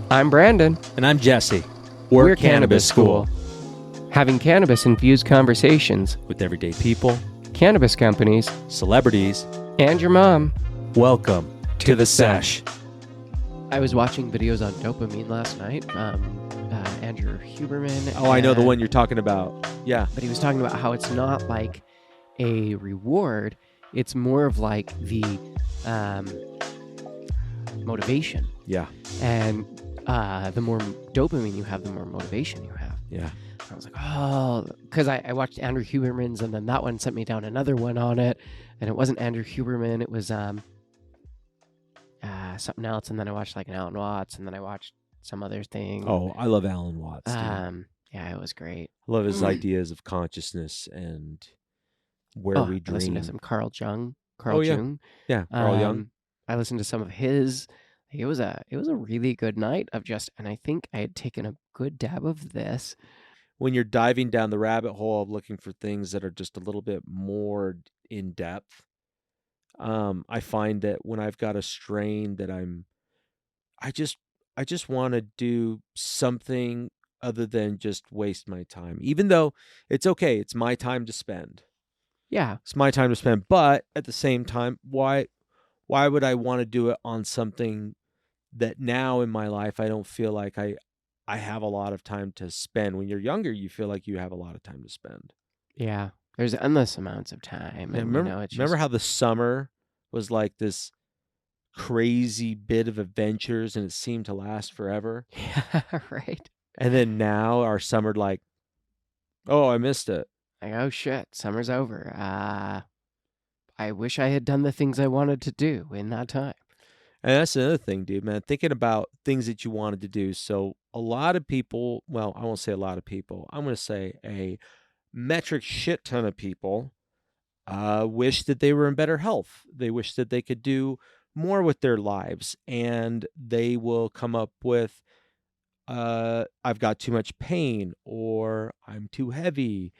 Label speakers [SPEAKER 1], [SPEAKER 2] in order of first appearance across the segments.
[SPEAKER 1] I'm Brandon.
[SPEAKER 2] And I'm Jesse.
[SPEAKER 1] We're Cannabis School. Having cannabis-infused conversations
[SPEAKER 2] With everyday people,
[SPEAKER 1] cannabis companies,
[SPEAKER 2] celebrities,
[SPEAKER 1] and your mom.
[SPEAKER 2] welcome to the sesh.
[SPEAKER 1] I was watching videos on dopamine last night. Andrew Huberman.
[SPEAKER 2] Oh, I know the one you're talking about. Yeah.
[SPEAKER 1] But he was talking about how it's not like a reward. It's more of like the motivation.
[SPEAKER 2] Yeah.
[SPEAKER 1] And the more dopamine you have, the more motivation you have.
[SPEAKER 2] Yeah.
[SPEAKER 1] I was like, oh, because I watched Andrew Huberman's, and then that one sent me down another one on it, and it wasn't Andrew Huberman, it was something else, and then I watched like an Alan Watts, and then I watched some other thing.
[SPEAKER 2] Oh, I love Alan Watts.
[SPEAKER 1] Yeah, it was great.
[SPEAKER 2] I love his ideas of consciousness and where we dream.
[SPEAKER 1] I listened to some Carl Jung.
[SPEAKER 2] Yeah, Carl Jung.
[SPEAKER 1] I listened to some of his. It was a really good night of just, and I think I had taken a good dab of this.
[SPEAKER 2] When you're diving down the rabbit hole of looking for things that are just a little bit more in depth, I find that when I've got a strain that I just want to do something other than just waste my time, even though it's okay. It's my time to spend.
[SPEAKER 1] Yeah.
[SPEAKER 2] It's my time to spend. But at the same time, why would I want to do it on something that now in my life I don't feel like I have a lot of time to spend? When you're younger, you feel like you have a lot of time to spend.
[SPEAKER 1] Yeah. There's endless amounts of time.
[SPEAKER 2] And remember how the summer was like this crazy bit of adventures and it seemed to last forever?
[SPEAKER 1] Yeah, right.
[SPEAKER 2] And then now our summer, like, oh, I missed it.
[SPEAKER 1] Like, oh shit, summer's over. I wish I had done the things I wanted to do in that time.
[SPEAKER 2] And that's another thing, dude, man, thinking about things that you wanted to do. So a lot of people, well, I won't say a lot of people, I'm going to say a metric shit ton of people wish that they were in better health. They wish that they could do more with their lives. And they will come up with, I've got too much pain, or I'm too heavy,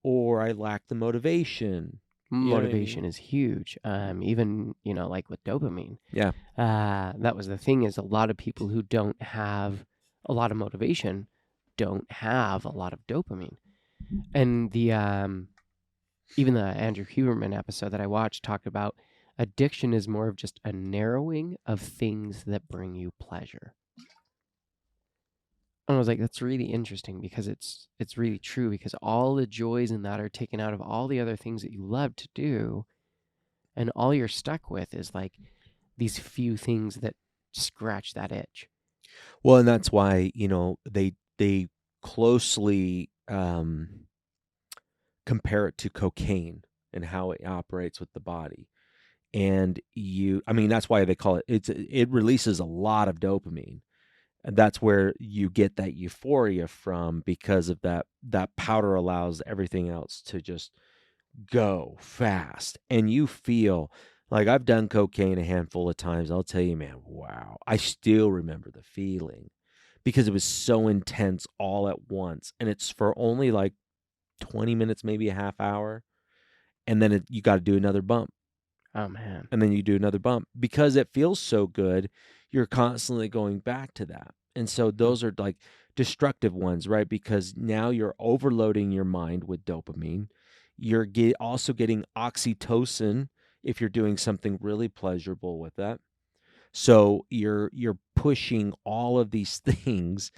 [SPEAKER 2] or I lack the motivation.
[SPEAKER 1] Motivation is huge. Even, like with dopamine.
[SPEAKER 2] Yeah.
[SPEAKER 1] That was the thing, is a lot of people who don't have a lot of motivation don't have a lot of dopamine. And the even the Andrew Huberman episode that I watched talked about addiction is more of just a narrowing of things that bring you pleasure. And I was like, that's really interesting, because it's really true, because all the joys in that are taken out of all the other things that you love to do. And all you're stuck with is like these few things that scratch that itch.
[SPEAKER 2] Well, and that's why, they closely compare it to cocaine and how it operates with the body. And that's why they call it releases a lot of dopamine. And that's where you get that euphoria from, because of that powder allows everything else to just go fast. And you feel like, I've done cocaine a handful of times. I'll tell you, man, wow. I still remember the feeling, because it was so intense all at once. And it's for only like 20 minutes, maybe a half hour. And then you got to do another bump.
[SPEAKER 1] Oh, man.
[SPEAKER 2] And then you do another bump, because it feels so good. You're constantly going back to that. And so those are like destructive ones, right? Because now you're overloading your mind with dopamine. You're also getting oxytocin if you're doing something really pleasurable with that. So you're pushing all of these things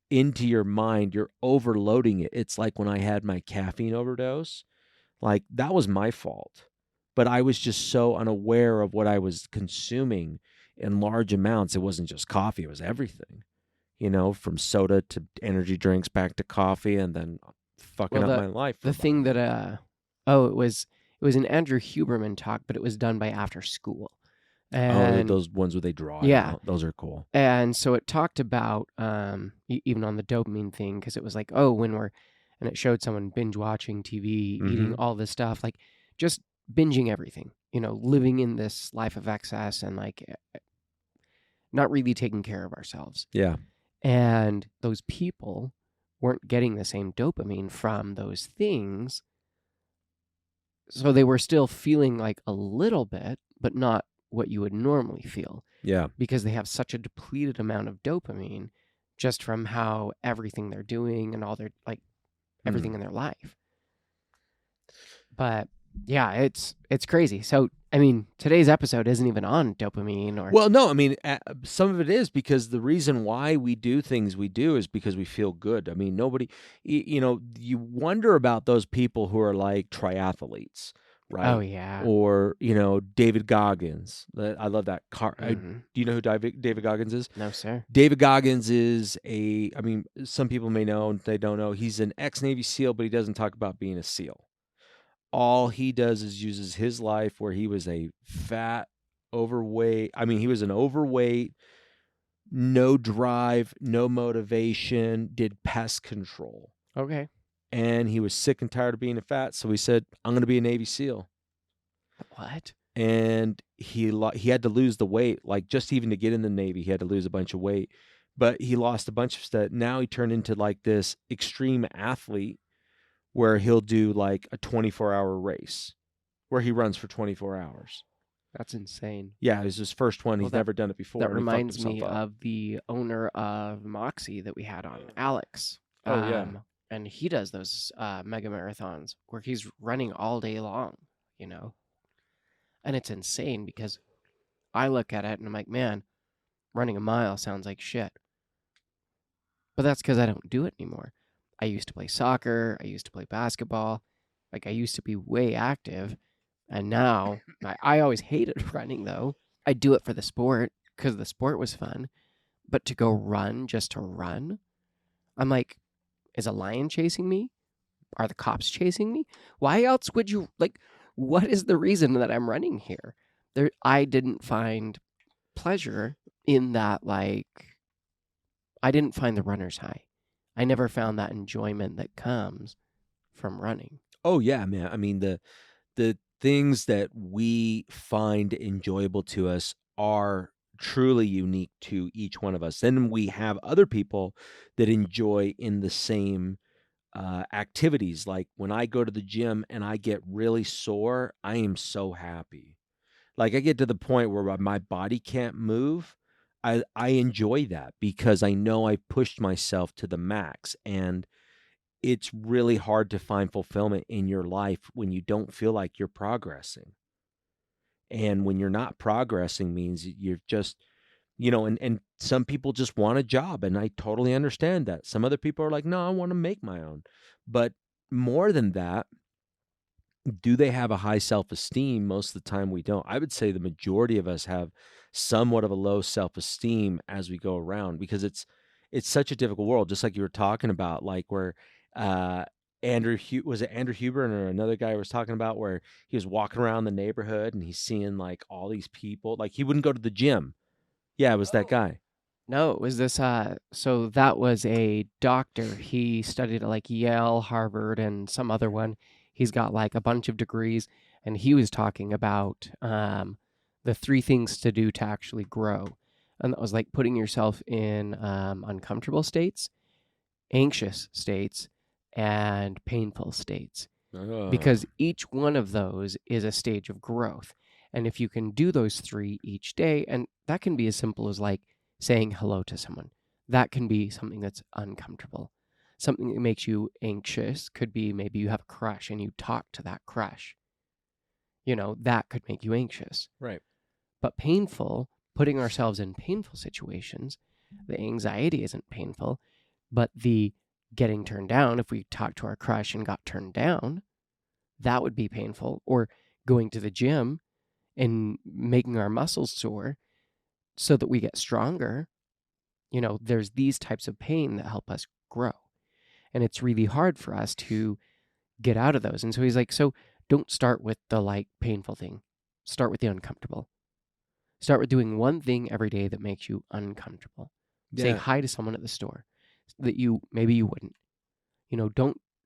[SPEAKER 2] into your mind. You're overloading it. It's like when I had my caffeine overdose, like that was my fault. But I was just so unaware of what I was consuming in large amounts. It wasn't just coffee, it was everything. From soda to energy drinks back to coffee, and then fucking up my life.
[SPEAKER 1] The thing that it was an Andrew Huberman talk, but it was done by After School. And
[SPEAKER 2] those ones where they draw.
[SPEAKER 1] Yeah,
[SPEAKER 2] out. Those are cool.
[SPEAKER 1] And so it talked about even on the dopamine thing, because it was like, and it showed someone binge watching TV, eating all this stuff, like just binging everything, living in this life of excess and like not really taking care of ourselves.
[SPEAKER 2] Yeah.
[SPEAKER 1] And those people weren't getting the same dopamine from those things. So they were still feeling like a little bit, but not what you would normally feel
[SPEAKER 2] Yeah.
[SPEAKER 1] because they have such a depleted amount of dopamine just from how everything they're doing and all their like everything in their life. But yeah, it's crazy. So, I mean, today's episode isn't even on dopamine or
[SPEAKER 2] Well, no, I mean, some of it is because the reason why we do things we do is because we feel good. I mean, nobody, you wonder about those people who are like triathletes,
[SPEAKER 1] oh
[SPEAKER 2] right?
[SPEAKER 1] yeah.
[SPEAKER 2] Or, David Goggins. I love that car.
[SPEAKER 1] Mm-hmm.
[SPEAKER 2] Do you know who David Goggins is?
[SPEAKER 1] No, sir.
[SPEAKER 2] David Goggins is I mean, some people may know, they don't know. He's an ex-Navy SEAL, but he doesn't talk about being a SEAL. All he does is uses his life where he was a fat, overweight. I mean, he was an overweight, no drive, no motivation, did pest control.
[SPEAKER 1] Okay.
[SPEAKER 2] And he was sick and tired of being a fat. So he said, I'm going to be a Navy SEAL.
[SPEAKER 1] What?
[SPEAKER 2] And he had to lose the weight, like just even to get in the Navy, he had to lose a bunch of weight. But he lost a bunch of stuff. Now he turned into like this extreme athlete where he'll do like a 24-hour race where he runs for 24 hours.
[SPEAKER 1] That's insane.
[SPEAKER 2] Yeah, it was his first one.
[SPEAKER 1] Well,
[SPEAKER 2] He's never done it before.
[SPEAKER 1] That
[SPEAKER 2] and he fucked
[SPEAKER 1] reminds me
[SPEAKER 2] himself up.
[SPEAKER 1] of the owner of Moxie that we had on, Alex.
[SPEAKER 2] Oh, yeah.
[SPEAKER 1] And he does those mega marathons where he's running all day long, And it's insane because I look at it and I'm like, man, running a mile sounds like shit. But that's because I don't do it anymore. I used to play soccer. I used to play basketball. Like, I used to be way active. And now, I always hated running, though. I do it for the sport because the sport was fun. But to go run just to run, I'm like, is a lion chasing me? Are the cops chasing me? Why else would you, what is the reason that I'm running here? I didn't find pleasure in that, I didn't find the runner's high. I never found that enjoyment that comes from running.
[SPEAKER 2] Oh, yeah, man. I mean, the things that we find enjoyable to us are truly unique to each one of us. Then we have other people that enjoy in the same activities. Like when I go to the gym and I get really sore, I am so happy. Like I get to the point where my body can't move. I enjoy that because I know I pushed myself to the max, and it's really hard to find fulfillment in your life when you don't feel like you're progressing. And when you're not progressing means you're just, and some people just want a job, and I totally understand that. Some other people are like, no, I want to make my own. But more than that, do they have a high self-esteem? Most of the time we don't. I would say the majority of us have somewhat of a low self-esteem as we go around because it's such a difficult world, just like you were talking about, like where was it Andrew Huber or another guy was talking about where he was walking around the neighborhood and he's seeing like all these people, like he wouldn't go to the gym. Yeah, it was that guy.
[SPEAKER 1] No, it was this so that was a doctor. He studied at like Yale, Harvard, and some other one. He's got like a bunch of degrees, and he was talking about the 3 things to do to actually grow. And that was like putting yourself in uncomfortable states, anxious states, and painful states. Because each one of those is a stage of growth. And if you can do those 3 each day, and that can be as simple as like saying hello to someone, that can be something that's uncomfortable. Something that makes you anxious could be maybe you have a crush and you talk to that crush. That could make you anxious.
[SPEAKER 2] Right.
[SPEAKER 1] But painful, putting ourselves in painful situations, the anxiety isn't painful, but the getting turned down, if we talked to our crush and got turned down, that would be painful. Or going to the gym and making our muscles sore so that we get stronger. There's these types of pain that help us grow. And it's really hard for us to get out of those. And so he's like, so don't start with the painful thing. Start with the uncomfortable. Start with doing one thing every day that makes you uncomfortable.
[SPEAKER 2] Yeah.
[SPEAKER 1] Say hi to someone at the store that maybe you wouldn't.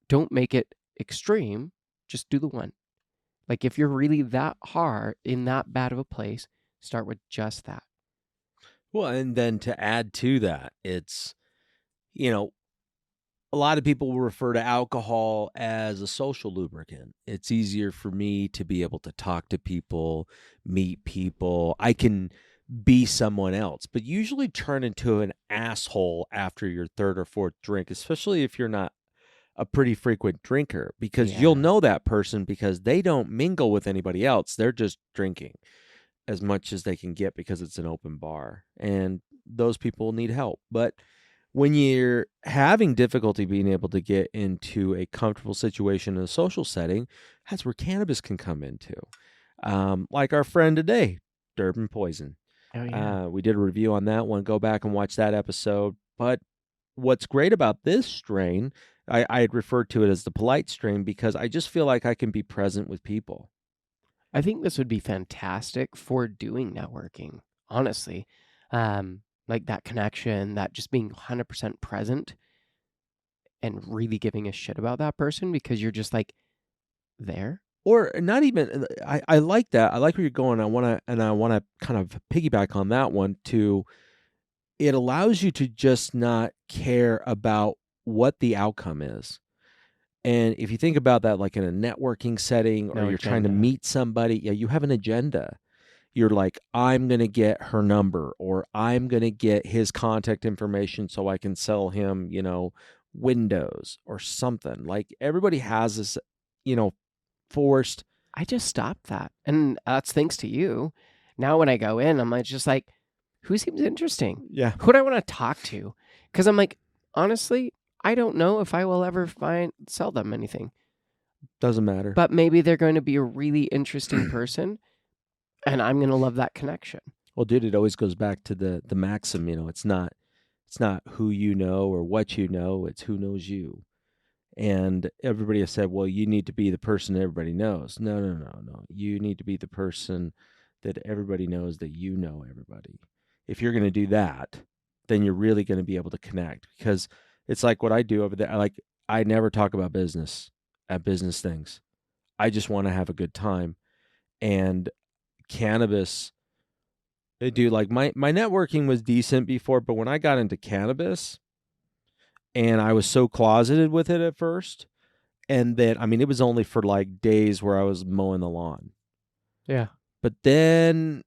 [SPEAKER 1] Don't make it extreme. Just do the one. Like if you're really that hard in that bad of a place, start with just that.
[SPEAKER 2] Well, and then to add to that, it's, a lot of people will refer to alcohol as a social lubricant. It's easier for me to be able to talk to people, meet people. I can be someone else, but usually turn into an asshole after your third or fourth drink, especially if you're not a pretty frequent drinker, because you'll
[SPEAKER 1] Yeah.
[SPEAKER 2] know that person because they don't mingle with anybody else. They're just drinking as much as they can get because it's an open bar, and those people need help. But when you're having difficulty being able to get into a comfortable situation in a social setting, that's where cannabis can come into. Like our friend today, Durban Poison.
[SPEAKER 1] Oh yeah.
[SPEAKER 2] We did a review on that one. Go back and watch that episode. But what's great about this strain, I had referred to it as the polite strain because I just feel like I can be present with people.
[SPEAKER 1] I think this would be fantastic for doing networking, honestly. Like that connection, that just being 100% present and really giving a shit about that person because you're just like there.
[SPEAKER 2] Or not even, I like that. I like where you're going. I want to kind of piggyback on that one too. It allows you to just not care about what the outcome is. And if you think about that, like in a networking setting, or
[SPEAKER 1] No
[SPEAKER 2] you're trying to
[SPEAKER 1] agenda.
[SPEAKER 2] meet somebody, yeah, you have an agenda. You're like, I'm going to get her number, or I'm going to get his contact information so I can sell him, windows or something. Like everybody has this, forced.
[SPEAKER 1] I just stopped that. And that's thanks to you. Now when I go in, I'm like, just like, who seems interesting?
[SPEAKER 2] Yeah.
[SPEAKER 1] Who do I want to talk to? Because I'm like, honestly, I don't know if I will ever sell them anything.
[SPEAKER 2] Doesn't matter.
[SPEAKER 1] But maybe they're going to be a really interesting person and I'm going to love that connection.
[SPEAKER 2] Well, dude, it always goes back to the maxim, it's not who you know or what you know, it's who knows you. And everybody has said, well, you need to be the person everybody knows. No, no, no, no. You need to be the person that everybody knows that you know everybody. If you're going to do that, then you're really going to be able to connect, because it's like what I do over there. I never talk about business at business things. I just want to have a good time. And cannabis, dude, like my networking was decent before, but when I got into cannabis, and I was so closeted with it at first, and then, I mean, it was only for like days where I was mowing the lawn.
[SPEAKER 1] Yeah.
[SPEAKER 2] But then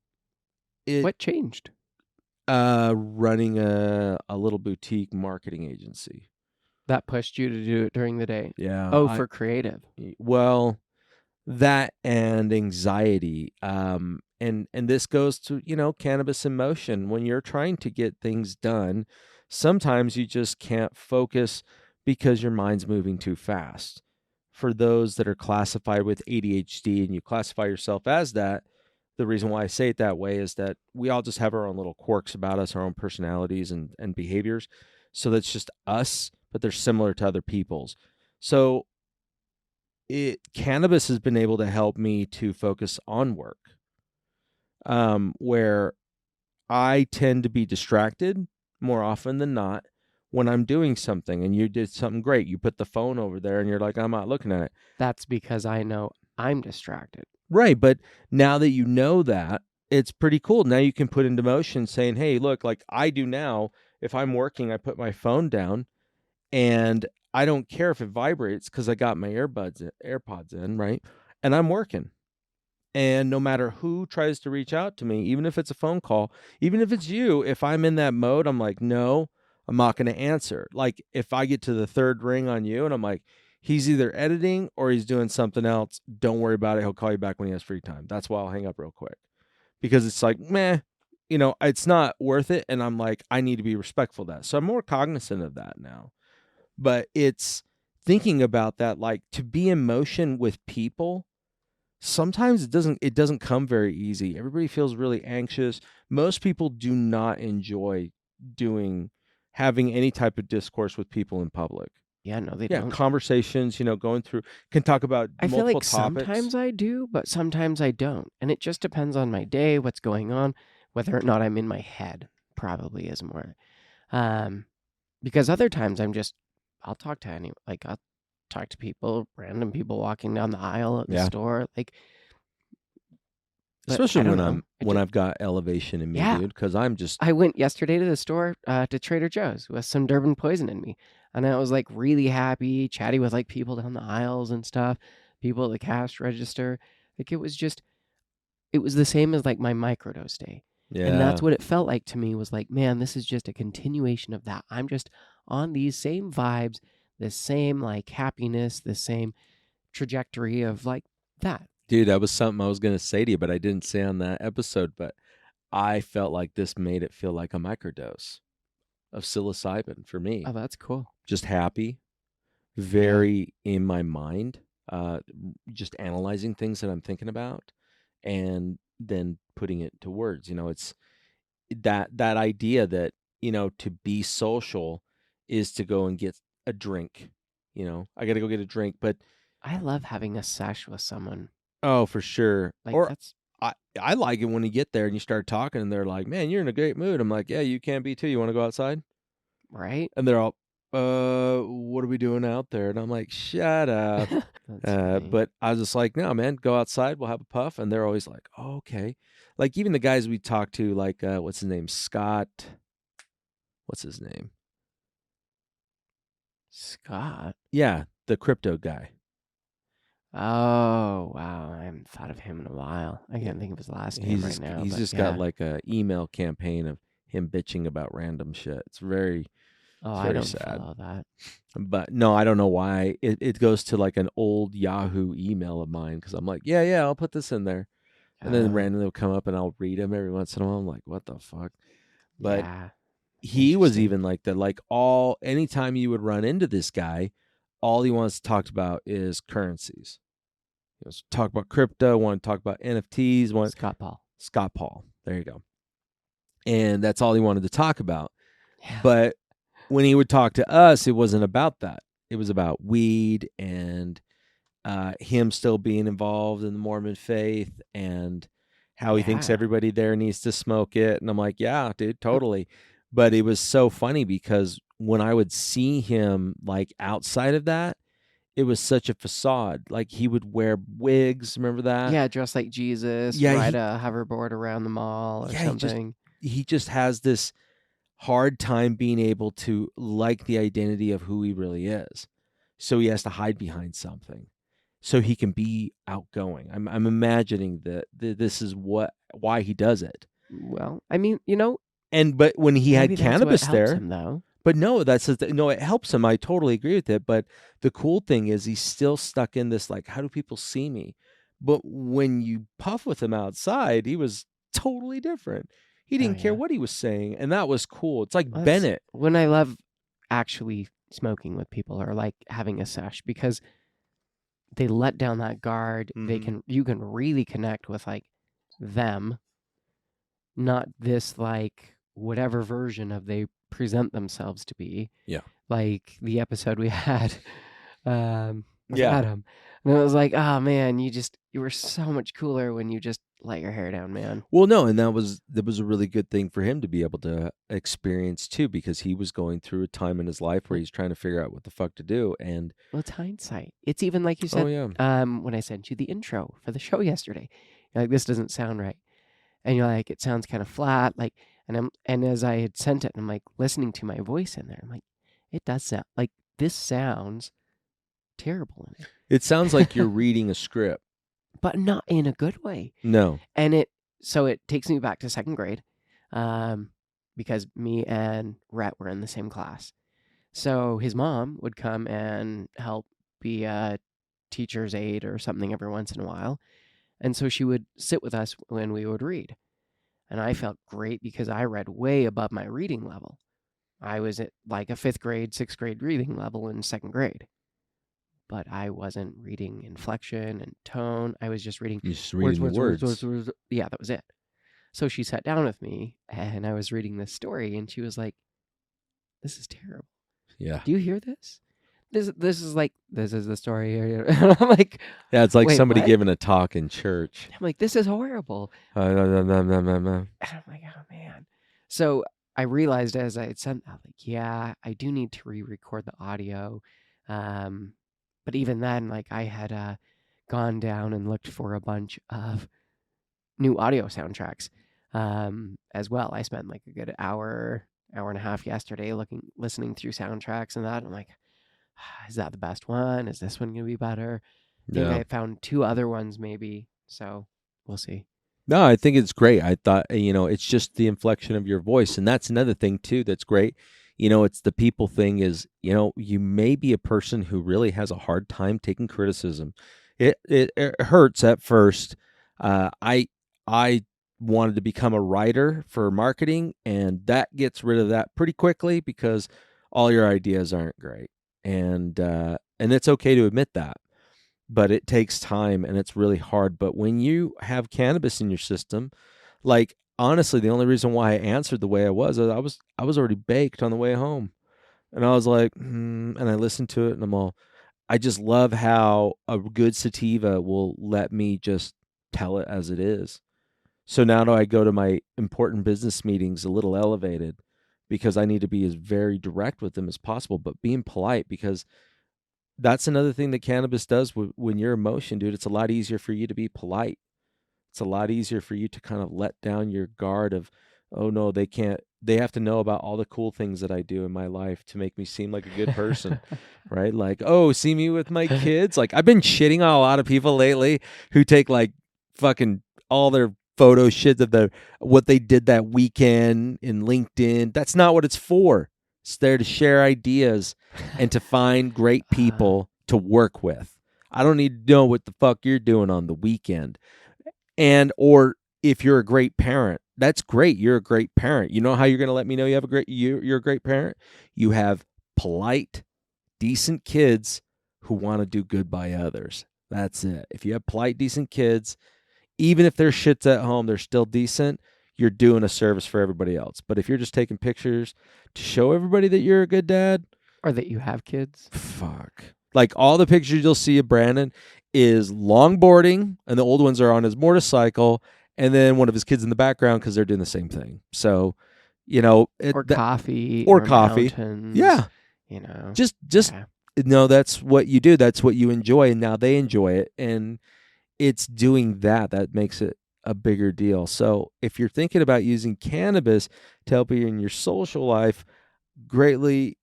[SPEAKER 1] What changed?
[SPEAKER 2] running a little boutique marketing agency.
[SPEAKER 1] That pushed you to do it during the day.
[SPEAKER 2] Yeah.
[SPEAKER 1] Oh, for creative.
[SPEAKER 2] Well, that and anxiety. And this goes to, cannabis in motion. When you're trying to get things done, sometimes you just can't focus because your mind's moving too fast. For those that are classified with ADHD and you classify yourself as that, the reason why I say it that way is that we all just have our own little quirks about us, our own personalities and behaviors. So that's just us, but they're similar to other people's. So cannabis has been able to help me to focus on work, where I tend to be distracted more often than not when I'm doing something, and you did something great. You put the phone over there and you're like, I'm not looking at it.
[SPEAKER 1] That's because I know I'm distracted.
[SPEAKER 2] Right. But now that you know that, it's pretty cool. Now you can put into motion saying, hey, look, like I do now, if I'm working, I put my phone down and I don't care if it vibrates because I got my AirPods in, right? And I'm working. And no matter who tries to reach out to me, even if it's a phone call, even if it's you, if I'm in that mode, I'm like, no, I'm not going to answer. Like if I get to the third ring on you and I'm like, he's either editing or he's doing something else, don't worry about it. He'll call you back when he has free time. That's why I'll hang up real quick, because it's like, meh, it's not worth it. And I'm like, I need to be respectful of that. So I'm more cognizant of that now. But it's thinking about that, like to be in motion with people. Sometimes it doesn't come very easy. Everybody feels really anxious. Most people do not enjoy having any type of discourse with people in public.
[SPEAKER 1] Yeah, no, they
[SPEAKER 2] Yeah,
[SPEAKER 1] don't.
[SPEAKER 2] conversations, going through, can talk about
[SPEAKER 1] I feel
[SPEAKER 2] multiple
[SPEAKER 1] like
[SPEAKER 2] topics.
[SPEAKER 1] sometimes I do, but sometimes I don't. And it just depends on my day, what's going on, whether or not I'm in my head, probably is more. Because other times I'll talk to I'll talk to people, random people walking down the aisle at the store. Like, but
[SPEAKER 2] Especially
[SPEAKER 1] I don't know.
[SPEAKER 2] when I've got elevation in me,
[SPEAKER 1] Yeah.
[SPEAKER 2] dude, because I'm just,
[SPEAKER 1] I went yesterday to the store, to Trader Joe's with some Durban Poison in me. And I was like really happy, chatty with like people down the aisles and stuff, people at the cash register. Like it was the same as like my microdose day. And
[SPEAKER 2] Yeah.
[SPEAKER 1] that's what it felt like to me, was like, man, this is just a continuation of that. I'm just on these same vibes, the same like happiness, the same trajectory of like that.
[SPEAKER 2] Dude, that was something I was going to say to you, but I didn't say on that episode. But I felt like this made it feel like a microdose of psilocybin for me.
[SPEAKER 1] Oh, that's cool.
[SPEAKER 2] Just happy,
[SPEAKER 1] Yeah.
[SPEAKER 2] very in my mind, just analyzing things that I'm thinking about and then putting it to words. It's that idea that, to be social is to go and get a drink. I got to go get a drink, but
[SPEAKER 1] I love having a sesh with someone.
[SPEAKER 2] oh, for sure.
[SPEAKER 1] Like
[SPEAKER 2] Or
[SPEAKER 1] that's
[SPEAKER 2] I like it when you get there and you start talking and they're like, "Man, you're in a great mood." I'm like, "Yeah, you can be too. You want to go outside?"
[SPEAKER 1] right.
[SPEAKER 2] And they're all, what are we doing out there?" And I'm like, "Shut up."
[SPEAKER 1] That's funny.
[SPEAKER 2] But I was just like, "No, man, go outside. We'll have a puff." And they're always like, "Oh, okay." Like even the guys we talked to, like, what's his name? Scott. What's his name?
[SPEAKER 1] Scott.
[SPEAKER 2] Yeah, the crypto guy.
[SPEAKER 1] Oh wow, I haven't thought of him in a while. I
[SPEAKER 2] Yeah.
[SPEAKER 1] can't think of his last name right now.
[SPEAKER 2] He's
[SPEAKER 1] But
[SPEAKER 2] just got like a email campaign of him bitching about random shit. It's very
[SPEAKER 1] I
[SPEAKER 2] very
[SPEAKER 1] don't
[SPEAKER 2] sad.
[SPEAKER 1] follow that.
[SPEAKER 2] But no, I don't know why. It goes to like an old Yahoo email of mine because I'm like, yeah, I'll put this in there. And then randomly will come up and I'll read them every once in a while. I'm like, what the fuck? But
[SPEAKER 1] Yeah,
[SPEAKER 2] he was
[SPEAKER 1] interesting.
[SPEAKER 2] even like that. Like anytime you would run into this guy, all he wants to talk about is currencies. He wants to talk about crypto, want to talk about NFTs, Scott Paul. There you go. And that's all he wanted to talk about.
[SPEAKER 1] Yeah.
[SPEAKER 2] But when he would talk to us, it wasn't about that. It was about weed and him still being involved in the Mormon faith and how he thinks
[SPEAKER 1] Yeah.
[SPEAKER 2] everybody there needs to smoke it. And I'm like, yeah, dude, totally. But it was so funny because when I would see him like outside of that, it was such a facade. Like he would wear wigs. Remember that?
[SPEAKER 1] Yeah, dressed like Jesus,
[SPEAKER 2] Yeah,
[SPEAKER 1] ride a hoverboard around the mall or something.
[SPEAKER 2] he just has this hard time being able to like the identity of who he really is. So he has to hide behind something so he can be outgoing. I'm imagining that this is why he does it.
[SPEAKER 1] Well, I mean,
[SPEAKER 2] But when he had
[SPEAKER 1] maybe that's what
[SPEAKER 2] cannabis
[SPEAKER 1] helps
[SPEAKER 2] there,
[SPEAKER 1] him though.
[SPEAKER 2] but no, no, it helps him. I totally agree with it. But the cool thing is he's still stuck in this, like, how do people see me? But when you puff with him outside, he was totally different. He
[SPEAKER 1] Oh
[SPEAKER 2] didn't care
[SPEAKER 1] yeah.
[SPEAKER 2] what he was saying. And that was cool. It's like
[SPEAKER 1] Well,
[SPEAKER 2] Bennett.
[SPEAKER 1] when I love actually smoking with people or like having a sesh, because they let down that guard.
[SPEAKER 2] Mhm.
[SPEAKER 1] You can really connect with like them, not this like whatever version of they present themselves to be.
[SPEAKER 2] Yeah.
[SPEAKER 1] Like the episode we had with
[SPEAKER 2] Yeah.
[SPEAKER 1] Adam. And it was like, oh man, you were so much cooler when you just let your hair down, man.
[SPEAKER 2] Well, no, and that was a really good thing for him to be able to experience too, because he was going through a time in his life where he's trying to figure out what the fuck to do. And
[SPEAKER 1] Well, it's hindsight. It's even like you
[SPEAKER 2] oh
[SPEAKER 1] said,
[SPEAKER 2] yeah,
[SPEAKER 1] when I sent you the intro for the show yesterday. You're like, this doesn't sound right. And you're like, it sounds kind of flat. Like, and as I had sent it, I'm like listening to my voice in there. I'm like, it does sound like this sounds terrible in it.
[SPEAKER 2] it sounds like you're reading a script,
[SPEAKER 1] But not in a good way.
[SPEAKER 2] no.
[SPEAKER 1] And so it takes me back to second grade, because me and Rhett were in the same class. So his mom would come and help be a teacher's aide or something every once in a while. And so she would sit with us when we would read. And I felt great because I read way above my reading level. I was at like a fifth grade, sixth grade reading level in second grade. But I wasn't reading inflection and tone. I was just reading
[SPEAKER 2] You're just
[SPEAKER 1] words,
[SPEAKER 2] reading the words.
[SPEAKER 1] words. Yeah, that was it. So she sat down with me and I was reading this story and she was like, this is terrible.
[SPEAKER 2] Yeah.
[SPEAKER 1] Do you hear this? This is the story here. And I'm like,
[SPEAKER 2] Yeah, it's like
[SPEAKER 1] wait,
[SPEAKER 2] somebody
[SPEAKER 1] what?
[SPEAKER 2] giving a talk in church.
[SPEAKER 1] I'm like, this is horrible. And I'm like, oh man. So I realized as I had sent that, like, yeah, I do need to re-record the audio. But even then, like I had gone down and looked for a bunch of new audio soundtracks as well. I spent like a good hour hour and a half yesterday listening through soundtracks and that. I'm like, is that the best one? Is this one going to be better? I think
[SPEAKER 2] Yeah.
[SPEAKER 1] I found 2 other ones maybe. So we'll see.
[SPEAKER 2] No, I think it's great. I thought, it's just the inflection of your voice. And that's another thing, too, that's great. It's the people thing is, you may be a person who really has a hard time taking criticism. It hurts at first. I wanted to become a writer for marketing, and that gets rid of that pretty quickly because all your ideas aren't great. And it's okay to admit that. But it takes time and it's really hard. But when you have cannabis in your system, like honestly, the only reason why I answered the way I was already baked on the way home. And I was like, and I listened to it and I just love how a good sativa will let me just tell it as it is. So now do I go to my important business meetings a little elevated because I need to be as very direct with them as possible, but being polite because that's another thing that cannabis does when you're in motion, dude. It's a lot easier for you to be polite. It's a lot easier for you to kind of let down your guard of, oh no, they can't. They have to know about all the cool things that I do in my life to make me seem like a good person, right? Like, oh, see me with my kids. Like, I've been shitting on a lot of people lately who take like fucking all their photo shit of what they did that weekend in LinkedIn. That's not what it's for. It's there to share ideas and to find great people to work with. I don't need to know what the fuck you're doing on the weekend. Or if you're a great parent, that's great. You're a great parent. You know how you're going to let me know you're a great parent? You have polite, decent kids who want to do good by others. That's it. If you have polite, decent kids, even if their shit's at home, they're still decent. You're doing a service for everybody else. But if you're just taking pictures to show everybody that you're a good dad,
[SPEAKER 1] or that you have kids.
[SPEAKER 2] fuck. Like all the pictures you'll see of Brandon is longboarding, and the old ones are on his motorcycle, and then one of his kids in the background because they're doing the same thing. So,
[SPEAKER 1] Coffee.
[SPEAKER 2] or
[SPEAKER 1] Or
[SPEAKER 2] coffee.
[SPEAKER 1] Mountains,
[SPEAKER 2] Yeah. Just
[SPEAKER 1] yeah.
[SPEAKER 2] no, that's what you do. That's what you enjoy, and now they enjoy it. And it's doing that makes it a bigger deal. So if you're thinking about using cannabis to help you in your social life, greatly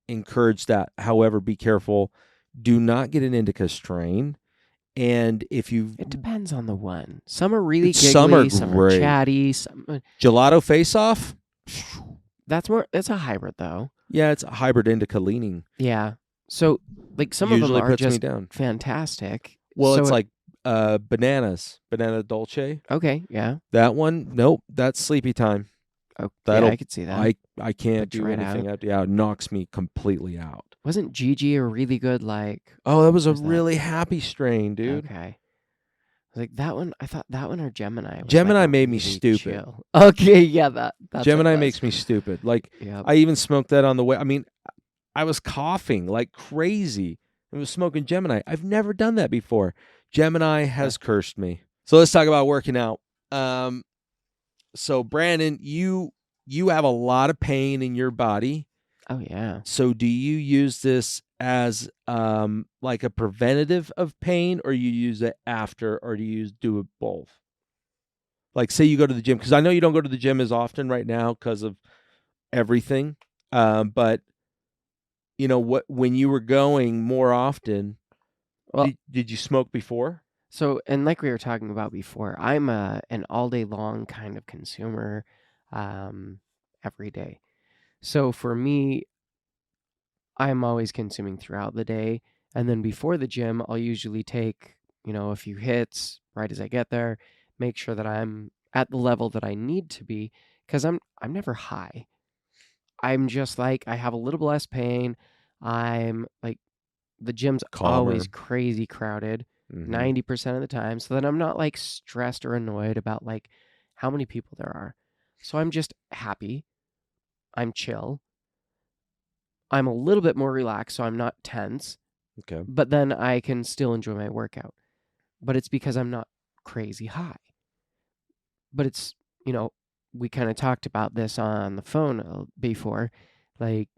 [SPEAKER 2] encourage that. However, be careful. Do not get an indica strain. And if you
[SPEAKER 1] It depends on the one. Some are really giggly,
[SPEAKER 2] some are
[SPEAKER 1] some
[SPEAKER 2] great.
[SPEAKER 1] are chatty, some
[SPEAKER 2] Gelato face off,
[SPEAKER 1] it's a hybrid though.
[SPEAKER 2] yeah, it's a hybrid indica leaning.
[SPEAKER 1] Yeah. So like some
[SPEAKER 2] Usually
[SPEAKER 1] of them are
[SPEAKER 2] puts me
[SPEAKER 1] just
[SPEAKER 2] down.
[SPEAKER 1] fantastic.
[SPEAKER 2] Well,
[SPEAKER 1] So
[SPEAKER 2] it's like banana dolce.
[SPEAKER 1] okay, yeah.
[SPEAKER 2] That one, nope, that's sleepy time.
[SPEAKER 1] Oh, yeah,
[SPEAKER 2] That'll
[SPEAKER 1] I could see that.
[SPEAKER 2] I can't
[SPEAKER 1] Puts you
[SPEAKER 2] do
[SPEAKER 1] right
[SPEAKER 2] anything out. Yeah, it knocks me completely out.
[SPEAKER 1] Wasn't Gigi a really good like
[SPEAKER 2] Oh, that was a
[SPEAKER 1] was that?
[SPEAKER 2] really happy strain, dude.
[SPEAKER 1] Okay. Like that one, I thought that one or Gemini. Was
[SPEAKER 2] Gemini
[SPEAKER 1] like
[SPEAKER 2] made me
[SPEAKER 1] really
[SPEAKER 2] stupid.
[SPEAKER 1] chill. Okay, yeah, that's
[SPEAKER 2] Gemini
[SPEAKER 1] what it
[SPEAKER 2] makes me stupid. Like
[SPEAKER 1] Yep.
[SPEAKER 2] I even smoked that on the way. I mean, I was coughing like crazy. I was smoking Gemini. I've never done that before. Gemini has cursed me. So let's talk about working out. So Brandon, you have a lot of pain in your body.
[SPEAKER 1] Oh yeah.
[SPEAKER 2] So do you use this as like a preventative of pain, or you use it after, or do you do it both? Like say you go to the gym, because I know you don't go to the gym as often right now because of everything. But when you were going more often,
[SPEAKER 1] Well,
[SPEAKER 2] did you smoke before?
[SPEAKER 1] so and like we were talking about before, I'm an all day long kind of consumer, every day. So for me, I'm always consuming throughout the day, and then before the gym, I'll usually take a few hits right as I get there, make sure that I'm at the level that I need to be, because I'm never high. I'm just like I have a little less pain. I'm like the gym's
[SPEAKER 2] Calmer.
[SPEAKER 1] always crazy crowded
[SPEAKER 2] Mhm.
[SPEAKER 1] 90% of the time, so then I'm not like stressed or annoyed about like how many people there are. So I'm just happy. I'm chill. I'm a little bit more relaxed, so I'm not tense,
[SPEAKER 2] Okay.
[SPEAKER 1] but then I can still enjoy my workout. But it's because I'm not crazy high. But it's, we kind of talked about this on the phone before. Like,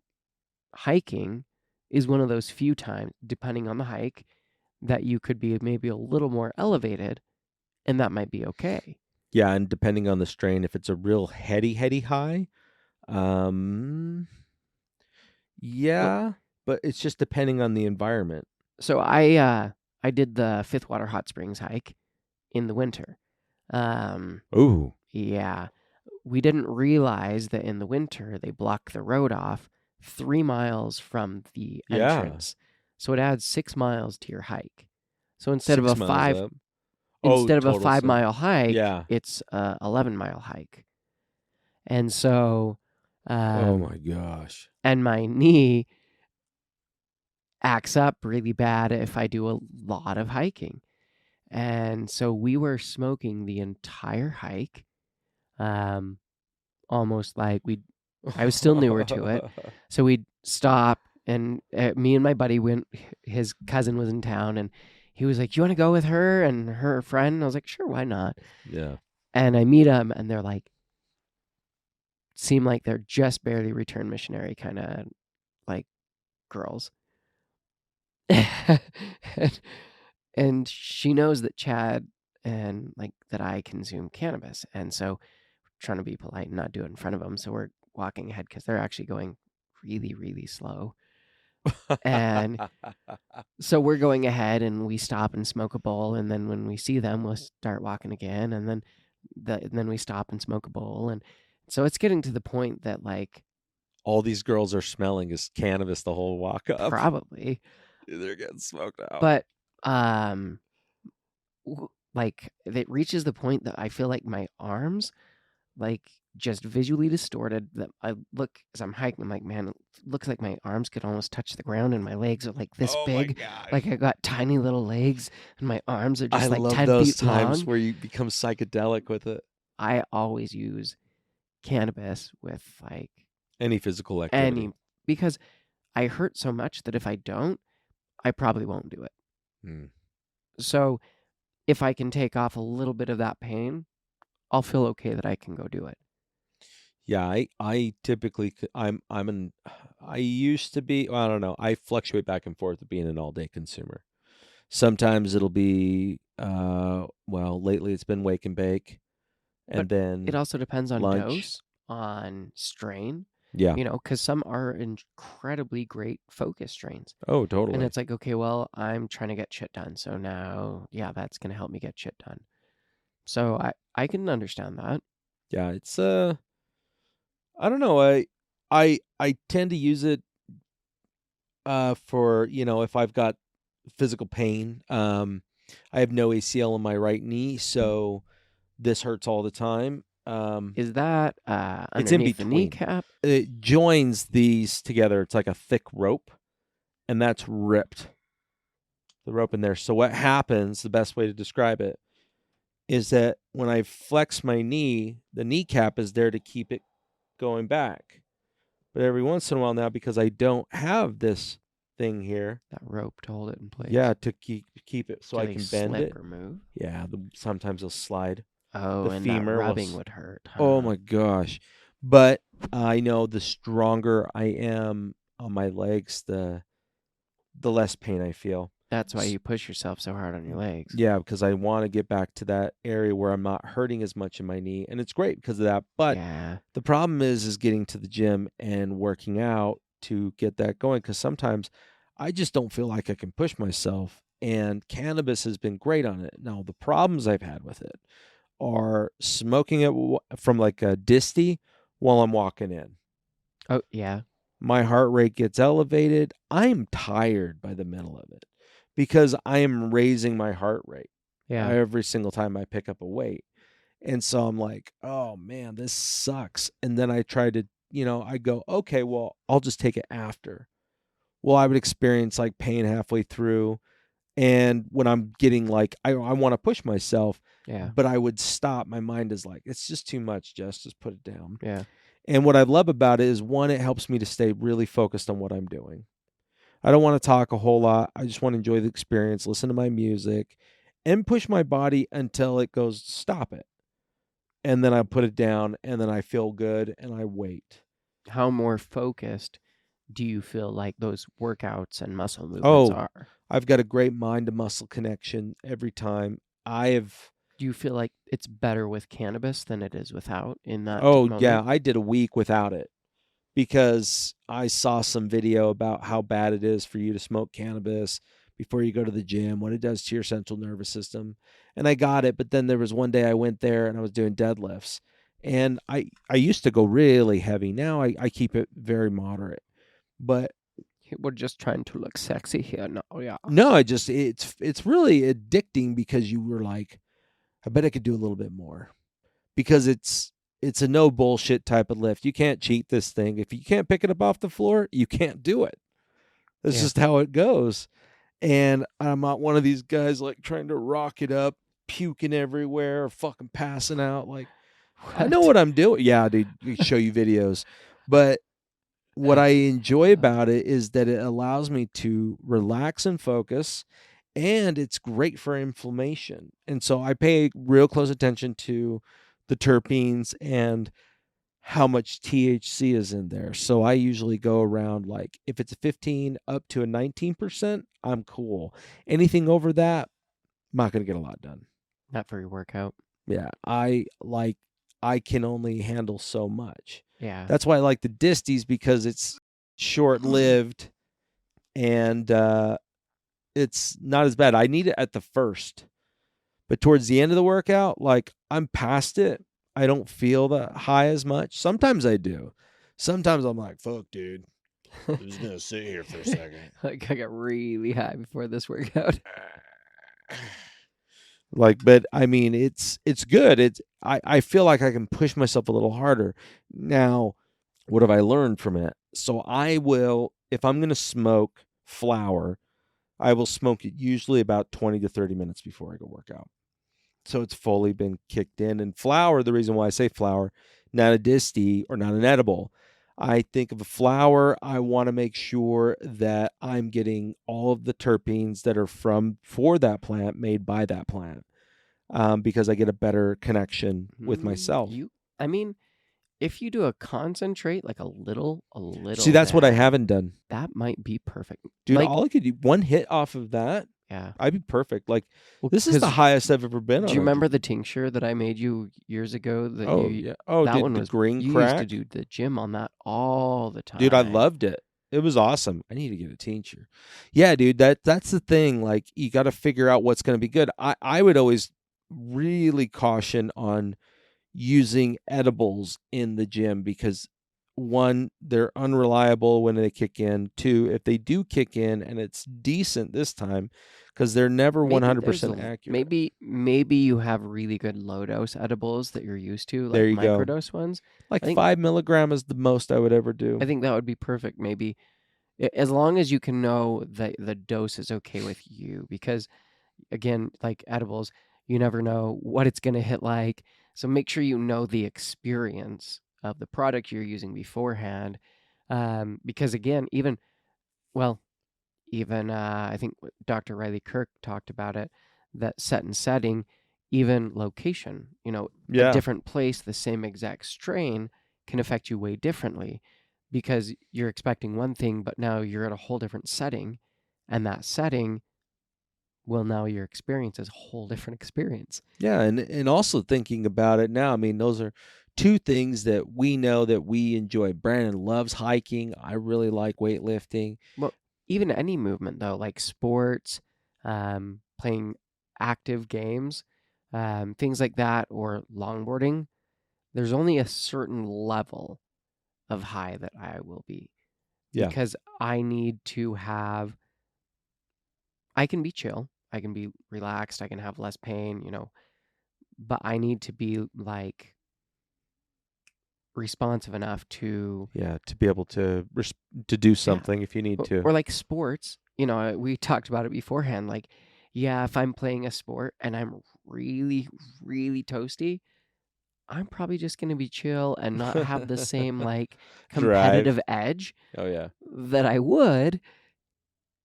[SPEAKER 1] hiking is one of those few times, depending on the hike, that you could be maybe a little more elevated, and that might be okay.
[SPEAKER 2] Yeah, and depending on the strain, if it's a real heady high, Um, yeah, but it's just depending on the environment.
[SPEAKER 1] So I did the Fifth Water Hot Springs hike in the winter.
[SPEAKER 2] Ooh,
[SPEAKER 1] Yeah, we didn't realize that in the winter they block the road off 3 miles from the
[SPEAKER 2] yeah,
[SPEAKER 1] entrance, so it adds 6 miles to your hike. So
[SPEAKER 2] 6 miles up. Oh,
[SPEAKER 1] instead of a
[SPEAKER 2] total. So
[SPEAKER 1] 5 mile hike,
[SPEAKER 2] yeah.
[SPEAKER 1] it's a 11 mile hike, and so
[SPEAKER 2] Oh
[SPEAKER 1] um,
[SPEAKER 2] my gosh.
[SPEAKER 1] and my knee acts up really bad if I do a lot of hiking. And so we were smoking the entire hike, um, almost like I was still newer to it. So we'd stop, and me and my buddy went, his cousin was in town, and he was like, "You want to go with her and her friend?" And I was like, "Sure, why not?"
[SPEAKER 2] Yeah.
[SPEAKER 1] And I meet them, and they're like, seem like they're just barely returned missionary kind of like girls. and, and she knows that Chad and like that I consume cannabis, and so trying to be polite and not do it in front of them. So we're walking ahead because they're actually going really, really slow. And so we're going ahead and we stop and smoke a bowl. And then when we see them, we'll start walking again. And then we stop and smoke a bowl. And so it's getting to the point that like
[SPEAKER 2] All these girls are smelling is cannabis the whole walk up.
[SPEAKER 1] probably,
[SPEAKER 2] They're getting smoked out.
[SPEAKER 1] but um, like it reaches the point that I feel like my arms like just visually distorted, that I look as I'm hiking, I'm like, man, it looks like my arms could almost touch the ground and my legs are like this
[SPEAKER 2] Oh my
[SPEAKER 1] big.
[SPEAKER 2] gosh.
[SPEAKER 1] Like I got tiny little legs and my arms are
[SPEAKER 2] I
[SPEAKER 1] just like
[SPEAKER 2] love
[SPEAKER 1] 10
[SPEAKER 2] those
[SPEAKER 1] feet
[SPEAKER 2] times
[SPEAKER 1] long.
[SPEAKER 2] where you become psychedelic with it.
[SPEAKER 1] I always use cannabis with like
[SPEAKER 2] Any physical activity.
[SPEAKER 1] because I hurt so much that if I don't, I probably won't do it.
[SPEAKER 2] Hmm.
[SPEAKER 1] So if I can take off a little bit of that pain, I'll feel okay that I can go do it.
[SPEAKER 2] Yeah, I typically I used to be, well, I don't know. I fluctuate back and forth with being an all-day consumer. Sometimes it'll be well, lately it's been wake and bake,
[SPEAKER 1] But
[SPEAKER 2] and then
[SPEAKER 1] it also depends on
[SPEAKER 2] lunch.
[SPEAKER 1] dose, on strain,
[SPEAKER 2] Yeah.
[SPEAKER 1] because some are incredibly great focus strains.
[SPEAKER 2] Oh,
[SPEAKER 1] And
[SPEAKER 2] totally.
[SPEAKER 1] it's like, okay, well, I'm trying to get shit done. So now, yeah, that's going to help me get shit done. So I can understand that.
[SPEAKER 2] Yeah, it's I don't know. I tend to use it for, if I've got physical pain. I have no ACL in my right knee, so this hurts all the time.
[SPEAKER 1] Is that
[SPEAKER 2] It's in
[SPEAKER 1] underneath the
[SPEAKER 2] between.
[SPEAKER 1] kneecap?
[SPEAKER 2] It joins these together. It's like a thick rope, and that's ripped. The rope in there. So what happens, the best way to describe it, is that when I flex my knee, the kneecap is there to keep it going back. But every once in a while now, because I don't have this thing here,
[SPEAKER 1] That rope to hold it in place.
[SPEAKER 2] yeah, to keep it so
[SPEAKER 1] Do
[SPEAKER 2] I
[SPEAKER 1] they
[SPEAKER 2] can bend
[SPEAKER 1] slip
[SPEAKER 2] it.
[SPEAKER 1] or move?
[SPEAKER 2] Yeah, sometimes they'll slide.
[SPEAKER 1] Oh,
[SPEAKER 2] The
[SPEAKER 1] and that
[SPEAKER 2] femur
[SPEAKER 1] rubbing would hurt,
[SPEAKER 2] oh
[SPEAKER 1] huh?
[SPEAKER 2] my gosh. But I know the stronger I am on my legs, the less pain I feel.
[SPEAKER 1] That's why you push yourself so hard on your legs.
[SPEAKER 2] Yeah, because I want to get back to that area where I'm not hurting as much in my knee, and it's great because of that. But
[SPEAKER 1] Yeah.
[SPEAKER 2] the problem is getting to the gym and working out to get that going, because sometimes I just don't feel like I can push myself, and cannabis has been great on it. Now, the problems I've had with it are smoking it from like a disty while I'm walking in.
[SPEAKER 1] Oh, yeah.
[SPEAKER 2] My heart rate gets elevated. I'm tired by the middle of it because I am raising my heart rate
[SPEAKER 1] Yeah.
[SPEAKER 2] every single time I pick up a weight. And so I'm like, oh man, this sucks. And then I try to, I go, okay, well, I'll just take it after. Well, I would experience like pain halfway through. And when I'm getting like, I want to push myself,
[SPEAKER 1] Yeah.
[SPEAKER 2] but I would stop. My mind is like, it's just too much, just put it down.
[SPEAKER 1] Yeah.
[SPEAKER 2] And what I love about it is, one, it helps me to stay really focused on what I'm doing. I don't want to talk a whole lot. I just want to enjoy the experience, listen to my music, and push my body until it goes, stop it. And then I put it down, and then I feel good, and I wait.
[SPEAKER 1] How more focused do you feel like those workouts and muscle movements are?
[SPEAKER 2] I've got a great mind to muscle connection every time.
[SPEAKER 1] Do you feel like it's better with cannabis than it is without in that
[SPEAKER 2] Oh,
[SPEAKER 1] moment?
[SPEAKER 2] yeah, I did a week without it. because I saw some video about how bad it is for you to smoke cannabis before you go to the gym, what it does to your central nervous system. And I got it, but then there was one day I went there and I was doing deadlifts. And I used to go really heavy. Now I keep it very moderate. But
[SPEAKER 1] We're just trying to look sexy here. No, yeah.
[SPEAKER 2] no, it's really addicting because you were like, I bet I could do a little bit more. Because it's a no bullshit type of lift. You can't cheat this thing. If you can't pick it up off the floor, you can't do it. That's just how it goes. And I'm not one of these guys like trying to rock it up, puking everywhere, or fucking passing out. Like, I know what I'm doing. Yeah, dude, we show you videos. But what I enjoy about it is that it allows me to relax and focus, and it's great for inflammation. And so I pay real close attention to the terpenes and how much THC is in there. So I usually go around, like, if it's a 15 up to a 19%, I'm cool. Anything over that, I'm not going to get a lot done.
[SPEAKER 1] Not for your workout.
[SPEAKER 2] Yeah, I can only handle so much.
[SPEAKER 1] Yeah.
[SPEAKER 2] That's why I like the disties, because it's short-lived and it's not as bad. I need it at the first. But towards the end of the workout, like, I'm past it. I don't feel the high as much. Sometimes I do. Sometimes I'm like, fuck, dude. I'm just going to sit here for a second.
[SPEAKER 1] Like, I got really high before this workout.
[SPEAKER 2] Like, but I mean, it's good. I feel like I can push myself a little harder. Now, what have I learned from it? So I will, if I'm going to smoke flower, I will smoke it usually about 20 to 30 minutes before I go work out. So it's fully been kicked in. And flower, the reason why I say flower, not a disty or not an edible. I think of a flower, I want to make sure that I'm getting all of the terpenes that are for that plant, made by that plant, because I get a better connection with myself.
[SPEAKER 1] I mean, if you do a concentrate, like a little.
[SPEAKER 2] See, that's what I haven't done.
[SPEAKER 1] That might be perfect.
[SPEAKER 2] Dude,
[SPEAKER 1] like,
[SPEAKER 2] all I could do, one hit off of that,
[SPEAKER 1] yeah,
[SPEAKER 2] I'd be perfect. Like,
[SPEAKER 1] well,
[SPEAKER 2] this is the highest I've ever been on.
[SPEAKER 1] Do you remember the tincture that I made you years ago? That
[SPEAKER 2] yeah. Oh,
[SPEAKER 1] that one was
[SPEAKER 2] green
[SPEAKER 1] you
[SPEAKER 2] crack?
[SPEAKER 1] used to do the gym on that all the time.
[SPEAKER 2] Dude, I loved it. It was awesome. I need to get a tincture. Yeah, dude, that's the thing. Like, you got to figure out what's going to be good. I would always really caution on using edibles in the gym because, one, they're unreliable when they kick in. Two, if they do kick in and it's decent this time, because they're never 100% accurate.
[SPEAKER 1] Maybe you have really good low dose edibles that you're used to, like
[SPEAKER 2] there you
[SPEAKER 1] microdose ones.
[SPEAKER 2] Like 5 milligrams is the most I would ever do.
[SPEAKER 1] I think that would be perfect. Maybe as long as you can know that the dose is okay with you, because again, like edibles, you never know what it's going to hit like. So make sure you know the experience of the product you're using beforehand. Because again, I think Dr. Riley Kirk talked about it, that set and setting, even location, a different place, the same exact strain can affect you way differently because you're expecting one thing, but now you're at a whole different setting, and that setting, well, now your experience is a whole different experience.
[SPEAKER 2] Yeah, and also thinking about it now, I mean, those are two things that we know that we enjoy. Brandon loves hiking. I really like weightlifting.
[SPEAKER 1] Well, even any movement, though, like sports, playing active games, things like that, or longboarding, there's only a certain level of high that I will be.
[SPEAKER 2] Yeah.
[SPEAKER 1] Because I need to have... I can be chill. I can be relaxed. I can have less pain, but I need to be, like, responsive enough to...
[SPEAKER 2] Yeah, to be able to do something if you need to.
[SPEAKER 1] Or like sports, we talked about it beforehand. Like, yeah, if I'm playing a sport and I'm really, really toasty, I'm probably just going to be chill and not have the same, like, competitive edge that I would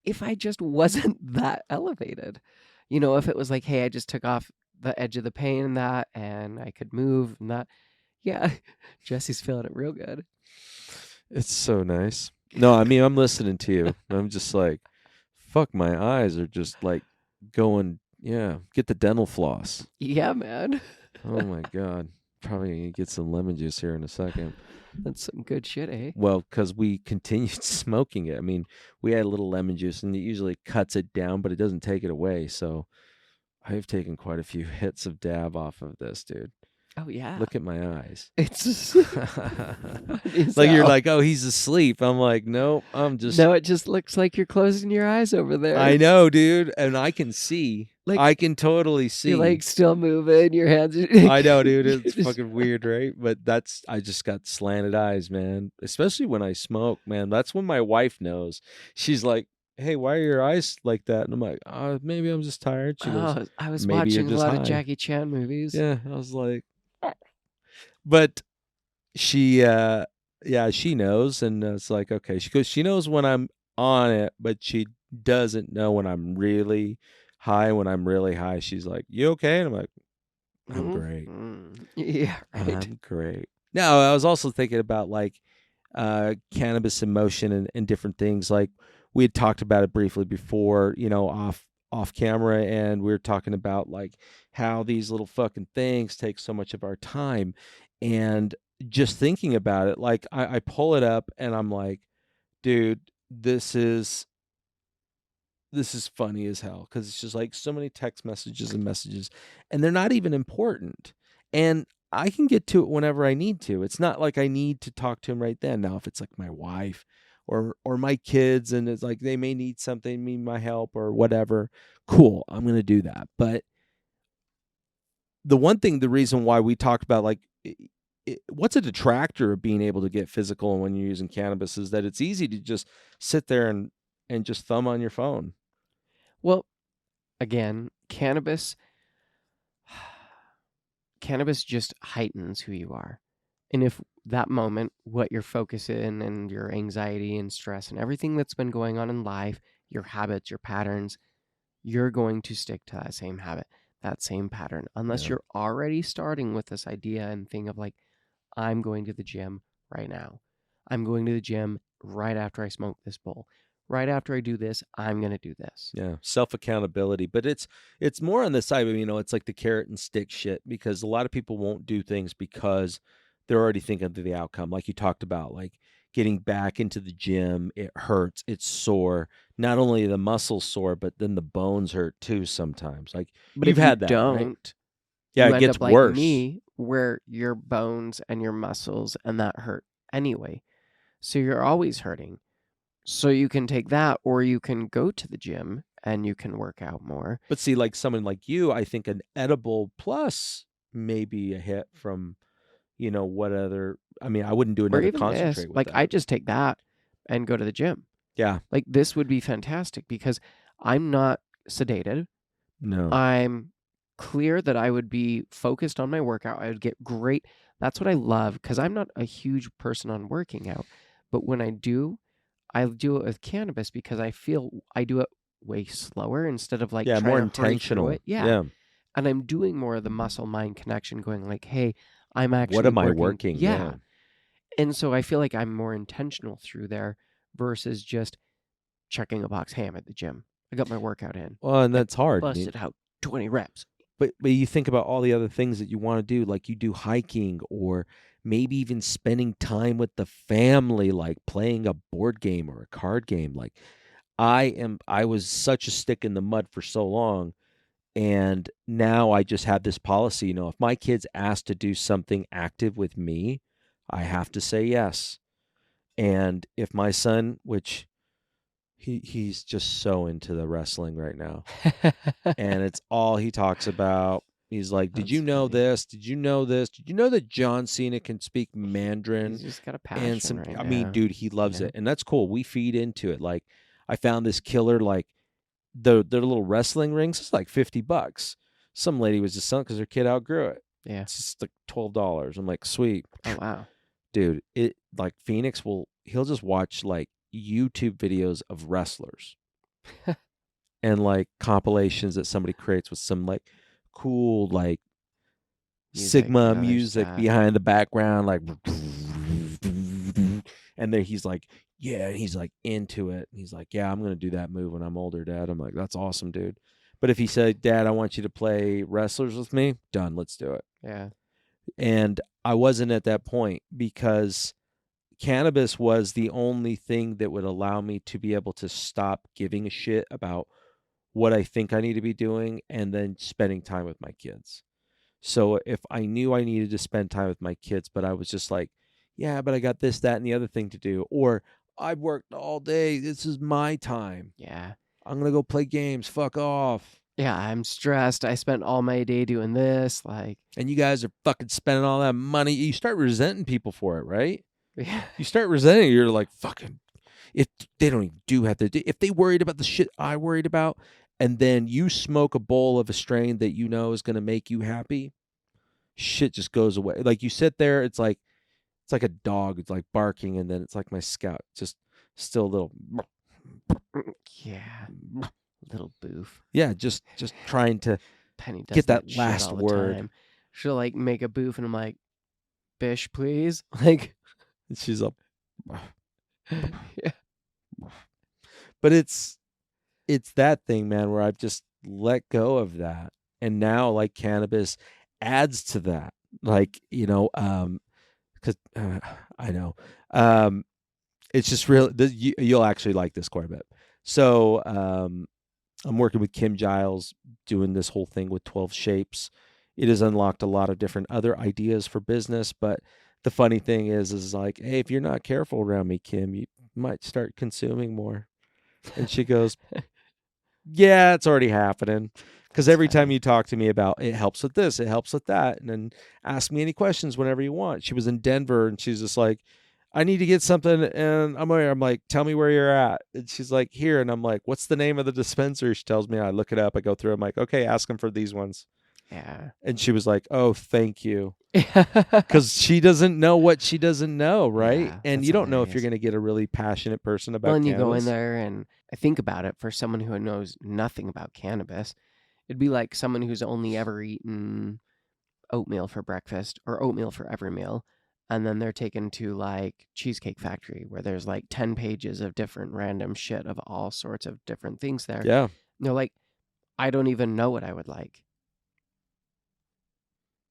[SPEAKER 1] if I just wasn't that elevated. If it was like, hey, I just took off the edge of the pain in that and I could move and that. Yeah, Jesse's feeling it real good.
[SPEAKER 2] It's so nice. No, I mean, I'm listening to you. I'm just like, fuck, my eyes are just like going, get the dental floss.
[SPEAKER 1] Yeah, man.
[SPEAKER 2] Oh my God. Probably gonna get some lemon juice here in a second.
[SPEAKER 1] That's some good shit, eh?
[SPEAKER 2] Well, because we continued smoking it. I mean, we had a little lemon juice, and it usually cuts it down, but it doesn't take it away. So I've taken quite a few hits of dab off of this, dude.
[SPEAKER 1] Oh yeah.
[SPEAKER 2] Look at my eyes.
[SPEAKER 1] It's
[SPEAKER 2] Like you're like, oh, he's asleep. I'm like, nope, I'm just.
[SPEAKER 1] No, it just looks like you're closing your eyes over there.
[SPEAKER 2] I know, dude, and I can see.
[SPEAKER 1] Like,
[SPEAKER 2] I can totally see.
[SPEAKER 1] You're like still moving. Your hands.
[SPEAKER 2] I know, dude. It's fucking weird, right? But I just got slanted eyes, man. Especially when I smoke, man. That's when my wife knows. She's like, hey, why are your eyes like that? And I'm like, maybe I'm just tired. She goes,
[SPEAKER 1] I was
[SPEAKER 2] maybe you're
[SPEAKER 1] watching a
[SPEAKER 2] just
[SPEAKER 1] lot
[SPEAKER 2] high.
[SPEAKER 1] of Jackie Chan movies.
[SPEAKER 2] Yeah, I was like, but she, she knows, and it's like, okay. She goes, she knows when I'm on it, but she doesn't know when I'm really high. When I'm really high, she's like, you okay? And I'm like, I'm great.
[SPEAKER 1] Yeah, right.
[SPEAKER 2] I'm great. No, I was also thinking about like cannabis in motion and different things. Like we had talked about it briefly before, off camera, and we were talking about like how these little fucking things take so much of our time. And just thinking about it, like I pull it up and I'm like, dude, this is funny as hell, because it's just like so many text messages and they're not even important, and I can get to it whenever I need to. It's not like I need to talk to him right then. Now if it's like my wife or my kids, and it's like they may need something, need my help or whatever, cool, I'm going to do that. But the reason why we talked about like what's a detractor of being able to get physical when you're using cannabis is that it's easy to just sit there and just thumb on your phone.
[SPEAKER 1] Well, again, cannabis just heightens who you are. And if that moment, what your focus in and your anxiety and stress and everything that's been going on in life, your habits, your patterns, you're going to stick to that same habit, that same pattern, unless you're already starting with this idea and thing of like, I'm going to the gym right now. I'm going to the gym right after I smoke this bowl. Right after I do this, I'm going to do this.
[SPEAKER 2] Yeah, self-accountability. But it's more on the side of, it's like the carrot and stick shit, because a lot of people won't do things because they're already thinking of the outcome. Like you talked about, like getting back into the gym, it hurts, it's sore. Not only the muscles sore, but then the bones hurt too sometimes. Like,
[SPEAKER 1] but
[SPEAKER 2] you've
[SPEAKER 1] if
[SPEAKER 2] had
[SPEAKER 1] you
[SPEAKER 2] that,
[SPEAKER 1] don't,
[SPEAKER 2] right? Yeah, it gets
[SPEAKER 1] like
[SPEAKER 2] worse.
[SPEAKER 1] Me, where your bones and your muscles and that hurt anyway. So you're always hurting. So you can take that, or you can go to the gym and you can work out more.
[SPEAKER 2] But see, like someone like you, I think an edible plus maybe a hit from, what other, I wouldn't do another concentrate with
[SPEAKER 1] like
[SPEAKER 2] that.
[SPEAKER 1] I just take that and go to the gym.
[SPEAKER 2] Yeah.
[SPEAKER 1] Like this would be fantastic because I'm not sedated.
[SPEAKER 2] No.
[SPEAKER 1] I'm clear that I would be focused on my workout. I would get great. That's what I love, because I'm not a huge person on working out. But when I do it with cannabis because I feel I do it way slower instead of like
[SPEAKER 2] more intentional.
[SPEAKER 1] It. Yeah. And I'm doing more of the muscle-mind connection, going like, hey, I'm actually
[SPEAKER 2] what am I working?
[SPEAKER 1] Yeah. And so I feel like I'm more intentional through there versus just checking a box. Hey, I'm at the gym. I got my workout in.
[SPEAKER 2] Well, and that's hard.
[SPEAKER 1] Busted out 20 reps.
[SPEAKER 2] But you think about all the other things that you want to do, like you do hiking, or maybe even spending time with the family, like playing a board game or a card game. Like I was such a stick in the mud for so long, and now I just have this policy, if my kids ask to do something active with me, I have to say yes. And if my son, which he's just so into the wrestling right now, and it's all he talks about. He's like, did you know this? Did you know this? Did you know that John Cena can speak Mandarin?
[SPEAKER 1] He's just got a passion right now.
[SPEAKER 2] Dude, he loves it. And that's cool. We feed into it. Like, I found this killer, like, their little wrestling rings. It's like $50. Some lady was just selling because her kid outgrew it.
[SPEAKER 1] Yeah.
[SPEAKER 2] It's just like $12. I'm like, sweet.
[SPEAKER 1] Oh, wow.
[SPEAKER 2] Dude, like Phoenix he'll just watch like YouTube videos of wrestlers. And like compilations that somebody creates with some like cool like Sigma music behind the background, like, and then he's like, yeah, he's like into it. He's like, yeah, I'm gonna do that move when I'm older, Dad. I'm like, that's awesome, dude. But if he said, Dad, I want you to play wrestlers with me, done, let's do it.
[SPEAKER 1] Yeah.
[SPEAKER 2] And I wasn't at that point because cannabis was the only thing that would allow me to be able to stop giving a shit about what I think I need to be doing and then spending time with my kids. So if I knew I needed to spend time with my kids, but I was just like, yeah, but I got this, that, and the other thing to do, or I've worked all day. This is my time.
[SPEAKER 1] Yeah.
[SPEAKER 2] I'm going to go play games. Fuck off.
[SPEAKER 1] Yeah, I'm stressed. I spent all my day doing this. Like,
[SPEAKER 2] And you guys are fucking spending all that money. You start resenting people for it, right?
[SPEAKER 1] yeah.
[SPEAKER 2] You start resenting. You're like, fucking, if they don't even do have to do, if they worried about the shit I worried about, and then you smoke a bowl of a strain that you know is going to make you happy, shit just goes away. Like you sit there, it's like a dog. It's like barking, and then it's like my scout, just still a little.
[SPEAKER 1] Yeah. Little boof.
[SPEAKER 2] Yeah, just trying to
[SPEAKER 1] Penny does
[SPEAKER 2] get that
[SPEAKER 1] shit
[SPEAKER 2] last
[SPEAKER 1] all the
[SPEAKER 2] word.
[SPEAKER 1] time. She'll like make a boof, and I'm like, "Bish, please." Like,
[SPEAKER 2] And she's up.
[SPEAKER 1] yeah.
[SPEAKER 2] But it's that thing, man, where I've just let go of that, and now like cannabis adds to that. Like because I know, it's just real. You'll actually like this quite a bit. So I'm working with Kim Giles doing this whole thing with 12 shapes. It has unlocked a lot of different other ideas for business, but the funny thing is like, hey, if you're not careful around me, Kim, you might start consuming more. And she goes, yeah, it's already happening. Because every time you talk to me about it helps with this, it helps with that, and then ask me any questions whenever you want. She was in Denver, and she's just like, I need to get something, and I'm like, tell me where you're at. And she's like, here, and I'm like, what's the name of the dispensary? She tells me. I look it up. I go through. I'm like, okay, ask them for these ones.
[SPEAKER 1] Yeah.
[SPEAKER 2] And she was like, oh, thank you. Because she doesn't know what she doesn't know, right?
[SPEAKER 1] Yeah,
[SPEAKER 2] and
[SPEAKER 1] that's
[SPEAKER 2] you don't know if you're
[SPEAKER 1] hilarious.
[SPEAKER 2] going to get a really passionate person about
[SPEAKER 1] Well, and you
[SPEAKER 2] cannabis.
[SPEAKER 1] go in there, and I think about it, for someone who knows nothing about cannabis, it'd be like someone who's only ever eaten oatmeal for breakfast or oatmeal for every meal, and then they're taken to like Cheesecake Factory where there's like 10 pages of different random shit of all sorts of different things there.
[SPEAKER 2] Yeah.
[SPEAKER 1] They're like, I don't even know what I would like.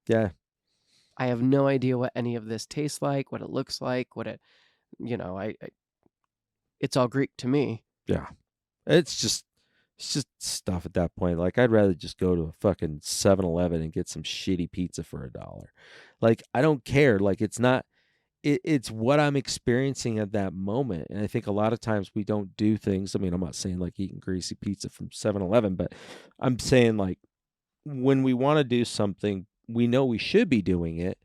[SPEAKER 2] Yeah.
[SPEAKER 1] I have no idea what any of this tastes like, what it looks like, what it, it's all Greek to me.
[SPEAKER 2] Yeah. It's just stuff at that point. Like, I'd rather just go to a fucking 7-Eleven and get some shitty pizza for $1. Like, I don't care. Like, it's not, it's what I'm experiencing at that moment. And I think a lot of times we don't do things. I mean, I'm not saying like eating greasy pizza from 7-Eleven, but I'm saying like when we want to do something, we know we should be doing it,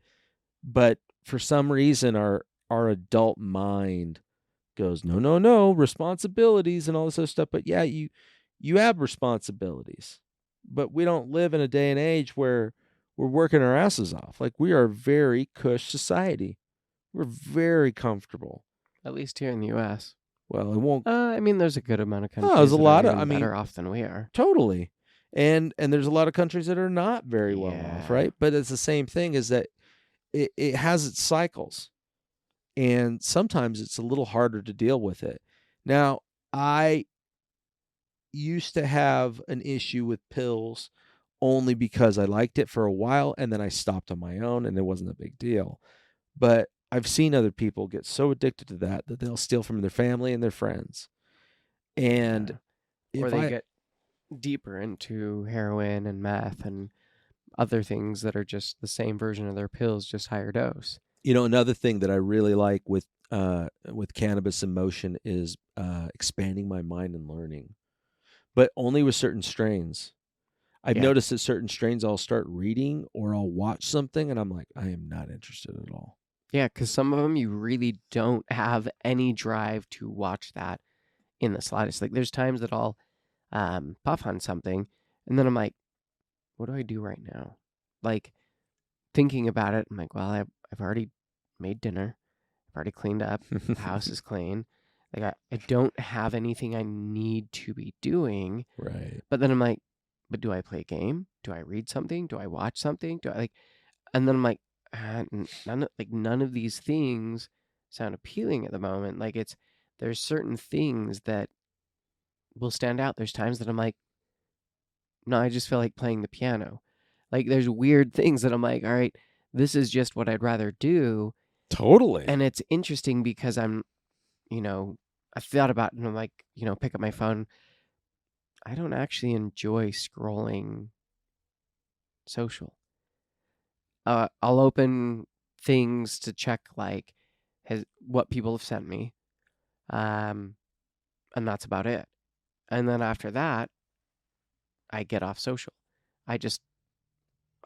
[SPEAKER 2] but for some reason our adult mind goes, no, responsibilities and all this other stuff. But yeah, you have responsibilities, but we don't live in a day and age where we're working our asses off. Like, we are a very cush society. We're very comfortable.
[SPEAKER 1] At least here in the U.S.
[SPEAKER 2] Well, it won't.
[SPEAKER 1] I mean, there's a good amount of countries
[SPEAKER 2] There's a
[SPEAKER 1] that
[SPEAKER 2] lot
[SPEAKER 1] are
[SPEAKER 2] of.
[SPEAKER 1] even
[SPEAKER 2] I mean,
[SPEAKER 1] better off than we are.
[SPEAKER 2] totally, and there's a lot of countries that are not very well off,
[SPEAKER 1] Yeah.
[SPEAKER 2] right? But it's the same thing. Is that it has its cycles, and sometimes it's a little harder to deal with it. Now, I used to have an issue with pills only because I liked it for a while, and then I stopped on my own, and it wasn't a big deal. But I've seen other people get so addicted to that they'll steal from their family and their friends. And
[SPEAKER 1] Or
[SPEAKER 2] if
[SPEAKER 1] they
[SPEAKER 2] I,
[SPEAKER 1] get deeper into heroin and meth and other things that are just the same version of their pills, just higher dose.
[SPEAKER 2] another thing that I really like with cannabis in motion is expanding my mind and learning, but only with certain strains. I've
[SPEAKER 1] Yeah.
[SPEAKER 2] noticed that certain strains I'll start reading or I'll watch something and I'm like, I am not interested at all.
[SPEAKER 1] Yeah, because some of them you really don't have any drive to watch that in the slightest. Like, there's times that I'll puff on something, and then I'm like, what do I do right now? Like, thinking about it, I'm like, well, I've already made dinner. I've already cleaned up. The house is clean. Like, I don't have anything I need to be doing.
[SPEAKER 2] Right.
[SPEAKER 1] But then I'm like, but do I play a game? Do I read something? Do I watch something? Do I like? And then I'm like, none of these things sound appealing at the moment. Like, there's certain things that will stand out. There's times that I'm like, no, I just feel like playing the piano. Like, there's weird things that I'm like, all right, this is just what I'd rather do.
[SPEAKER 2] Totally.
[SPEAKER 1] And it's interesting because I thought about it and I'm like, pick up my phone. I don't actually enjoy scrolling social. I'll open things to check like what people have sent me, and that's about it. And then after that, I get off social. I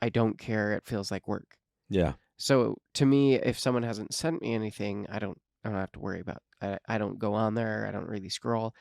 [SPEAKER 1] don't care. It feels like work.
[SPEAKER 2] Yeah.
[SPEAKER 1] So to me, if someone hasn't sent me anything, I don't have to worry about. I don't go on there. I don't really scroll.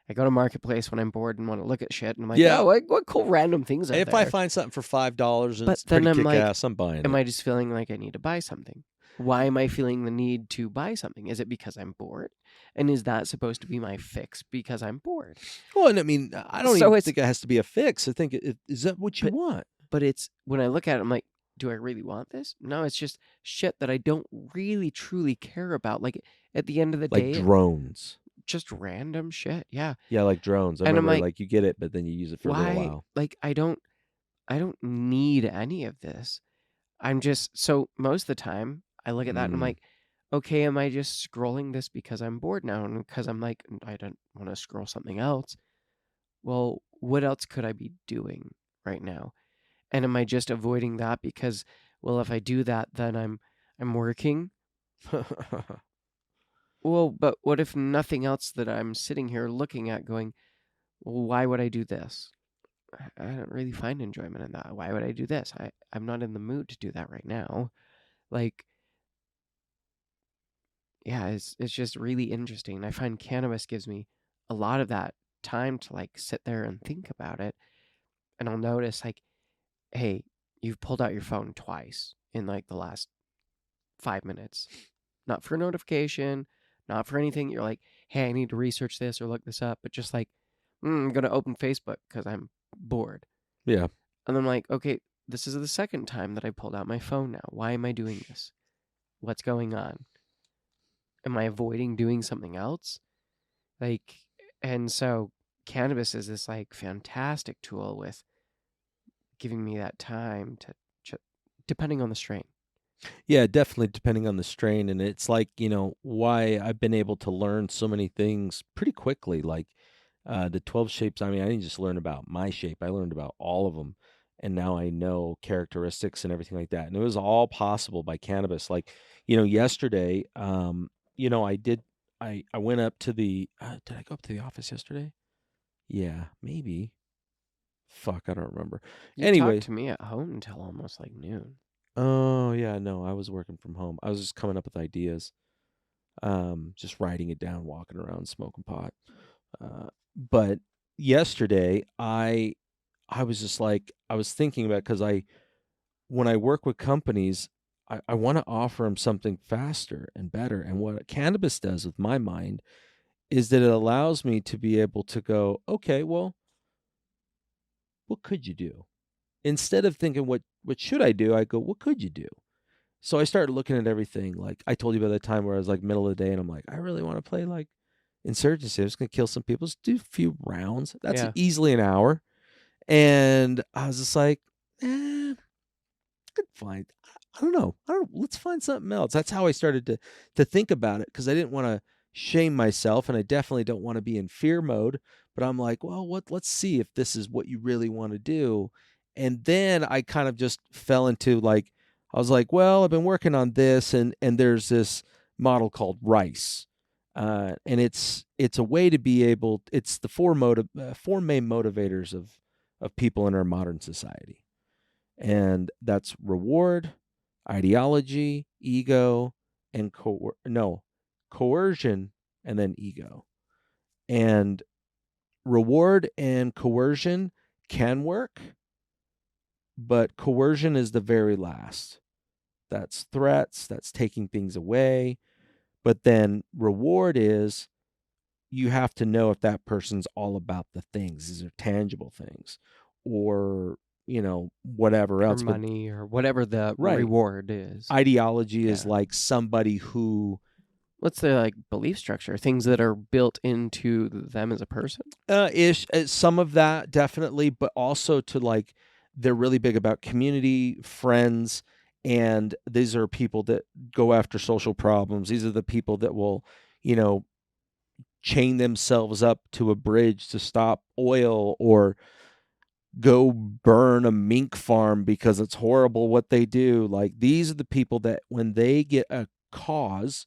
[SPEAKER 1] I go to Marketplace when I'm bored and want to look at shit, and I'm like,
[SPEAKER 2] Yeah.
[SPEAKER 1] oh, what cool random things are
[SPEAKER 2] If
[SPEAKER 1] there?
[SPEAKER 2] I find something for $5 and
[SPEAKER 1] But
[SPEAKER 2] it's
[SPEAKER 1] then
[SPEAKER 2] pretty
[SPEAKER 1] I'm like,
[SPEAKER 2] kick-ass, I'm buying
[SPEAKER 1] am
[SPEAKER 2] it.
[SPEAKER 1] I just feeling like I need to buy something? Why am I feeling the need to buy something? Is it because I'm bored? And is that supposed to be my fix because I'm bored?
[SPEAKER 2] Well, and I mean, I don't
[SPEAKER 1] So
[SPEAKER 2] even
[SPEAKER 1] it's-
[SPEAKER 2] think it has to be a fix. I think is that what you want?
[SPEAKER 1] But it's when I look at it, I'm like, do I really want this? No, it's just shit that I don't really truly care about. Like at the end of the
[SPEAKER 2] Like
[SPEAKER 1] day,
[SPEAKER 2] drones.
[SPEAKER 1] just random shit. Yeah.
[SPEAKER 2] Yeah, like drones. I
[SPEAKER 1] And I'm
[SPEAKER 2] remember
[SPEAKER 1] like,
[SPEAKER 2] you get it, but then you use it for a little
[SPEAKER 1] why?
[SPEAKER 2] while.
[SPEAKER 1] Like I don't need any of this. I'm just so most of the time I look at that and I'm like, okay, am I just scrolling this because I'm bored now and because I'm like I don't want to scroll something else? Well, what else could I be doing right now? And am I just avoiding that because well, if I do that then I'm working? Well, but what if nothing else that I'm sitting here looking at going, well, why would I do this? I don't really find enjoyment in that. Why would I do this? I'm not in the mood to do that right now. Like, yeah, it's just really interesting. And I find cannabis gives me a lot of that time to like sit there and think about it. And I'll notice like, hey, you've pulled out your phone twice in like the last 5 minutes. Not for a notification, not for anything. You're like, hey, I need to research this or look this up, but just like, I'm going to open Facebook because I'm bored.
[SPEAKER 2] Yeah.
[SPEAKER 1] And I'm like, okay, this is the second time that I pulled out my phone now. Why am I doing this? What's going on? Am I avoiding doing something else? Like, and so cannabis is this like fantastic tool with giving me that time to, depending on the strain.
[SPEAKER 2] Yeah, definitely depending on the strain. And it's like, why I've been able to learn so many things pretty quickly. Like the 12 shapes, I mean, I didn't just learn about my shape, I learned about all of them. And now I know characteristics and everything like that. And it was all possible by cannabis. Like, yesterday, I went up to did I go up to the office yesterday? Yeah, maybe. Fuck, I don't remember.
[SPEAKER 1] You
[SPEAKER 2] Anyway.
[SPEAKER 1] talked to me at home until almost like noon.
[SPEAKER 2] Oh, yeah, no, I was working from home. I was just coming up with ideas. Just writing it down, walking around, smoking pot. But yesterday, I was just like, I was thinking about, because when I work with companies, I want to offer them something faster and better. And what cannabis does with my mind is that it allows me to be able to go, okay, well, what could you do? Instead of thinking, what should I do? I go, what could you do? So I started looking at everything. Like I told you about that time where I was like middle of the day and I'm like, I really want to play like Insurgency. I'm just going to kill some people. Just do a few rounds. That's
[SPEAKER 1] Yeah.
[SPEAKER 2] easily an hour. And I was just like, I could find, I don't know. Let's find something else. That's how I started to think about it, because I didn't want to shame myself and I definitely don't want to be in fear mode. But I'm like, well, let's see if this is what you really want to do. And then I kind of just fell into like, I was like, well, I've been working on this, and there's this model called RICE. And it's a way to be able, it's the four main motivators of people in our modern society. And that's reward, ideology, ego, and coercion, and then ego. And reward and coercion can work, but coercion is the very last. That's threats, that's taking things away. But then reward is, you have to know if that person's all about the things. These are tangible things, or whatever
[SPEAKER 1] Or
[SPEAKER 2] else.
[SPEAKER 1] money or whatever the reward is.
[SPEAKER 2] Ideology is like somebody who,
[SPEAKER 1] what's their like belief structure? Things that are built into them as a person?
[SPEAKER 2] Some of that definitely, but also to like, they're really big about community, friends, And these are people that go after social problems. These are the people that will, you know, chain themselves up to a bridge to stop oil, or go burn a mink farm because it's horrible what they do. Like, these are the people that when they get a cause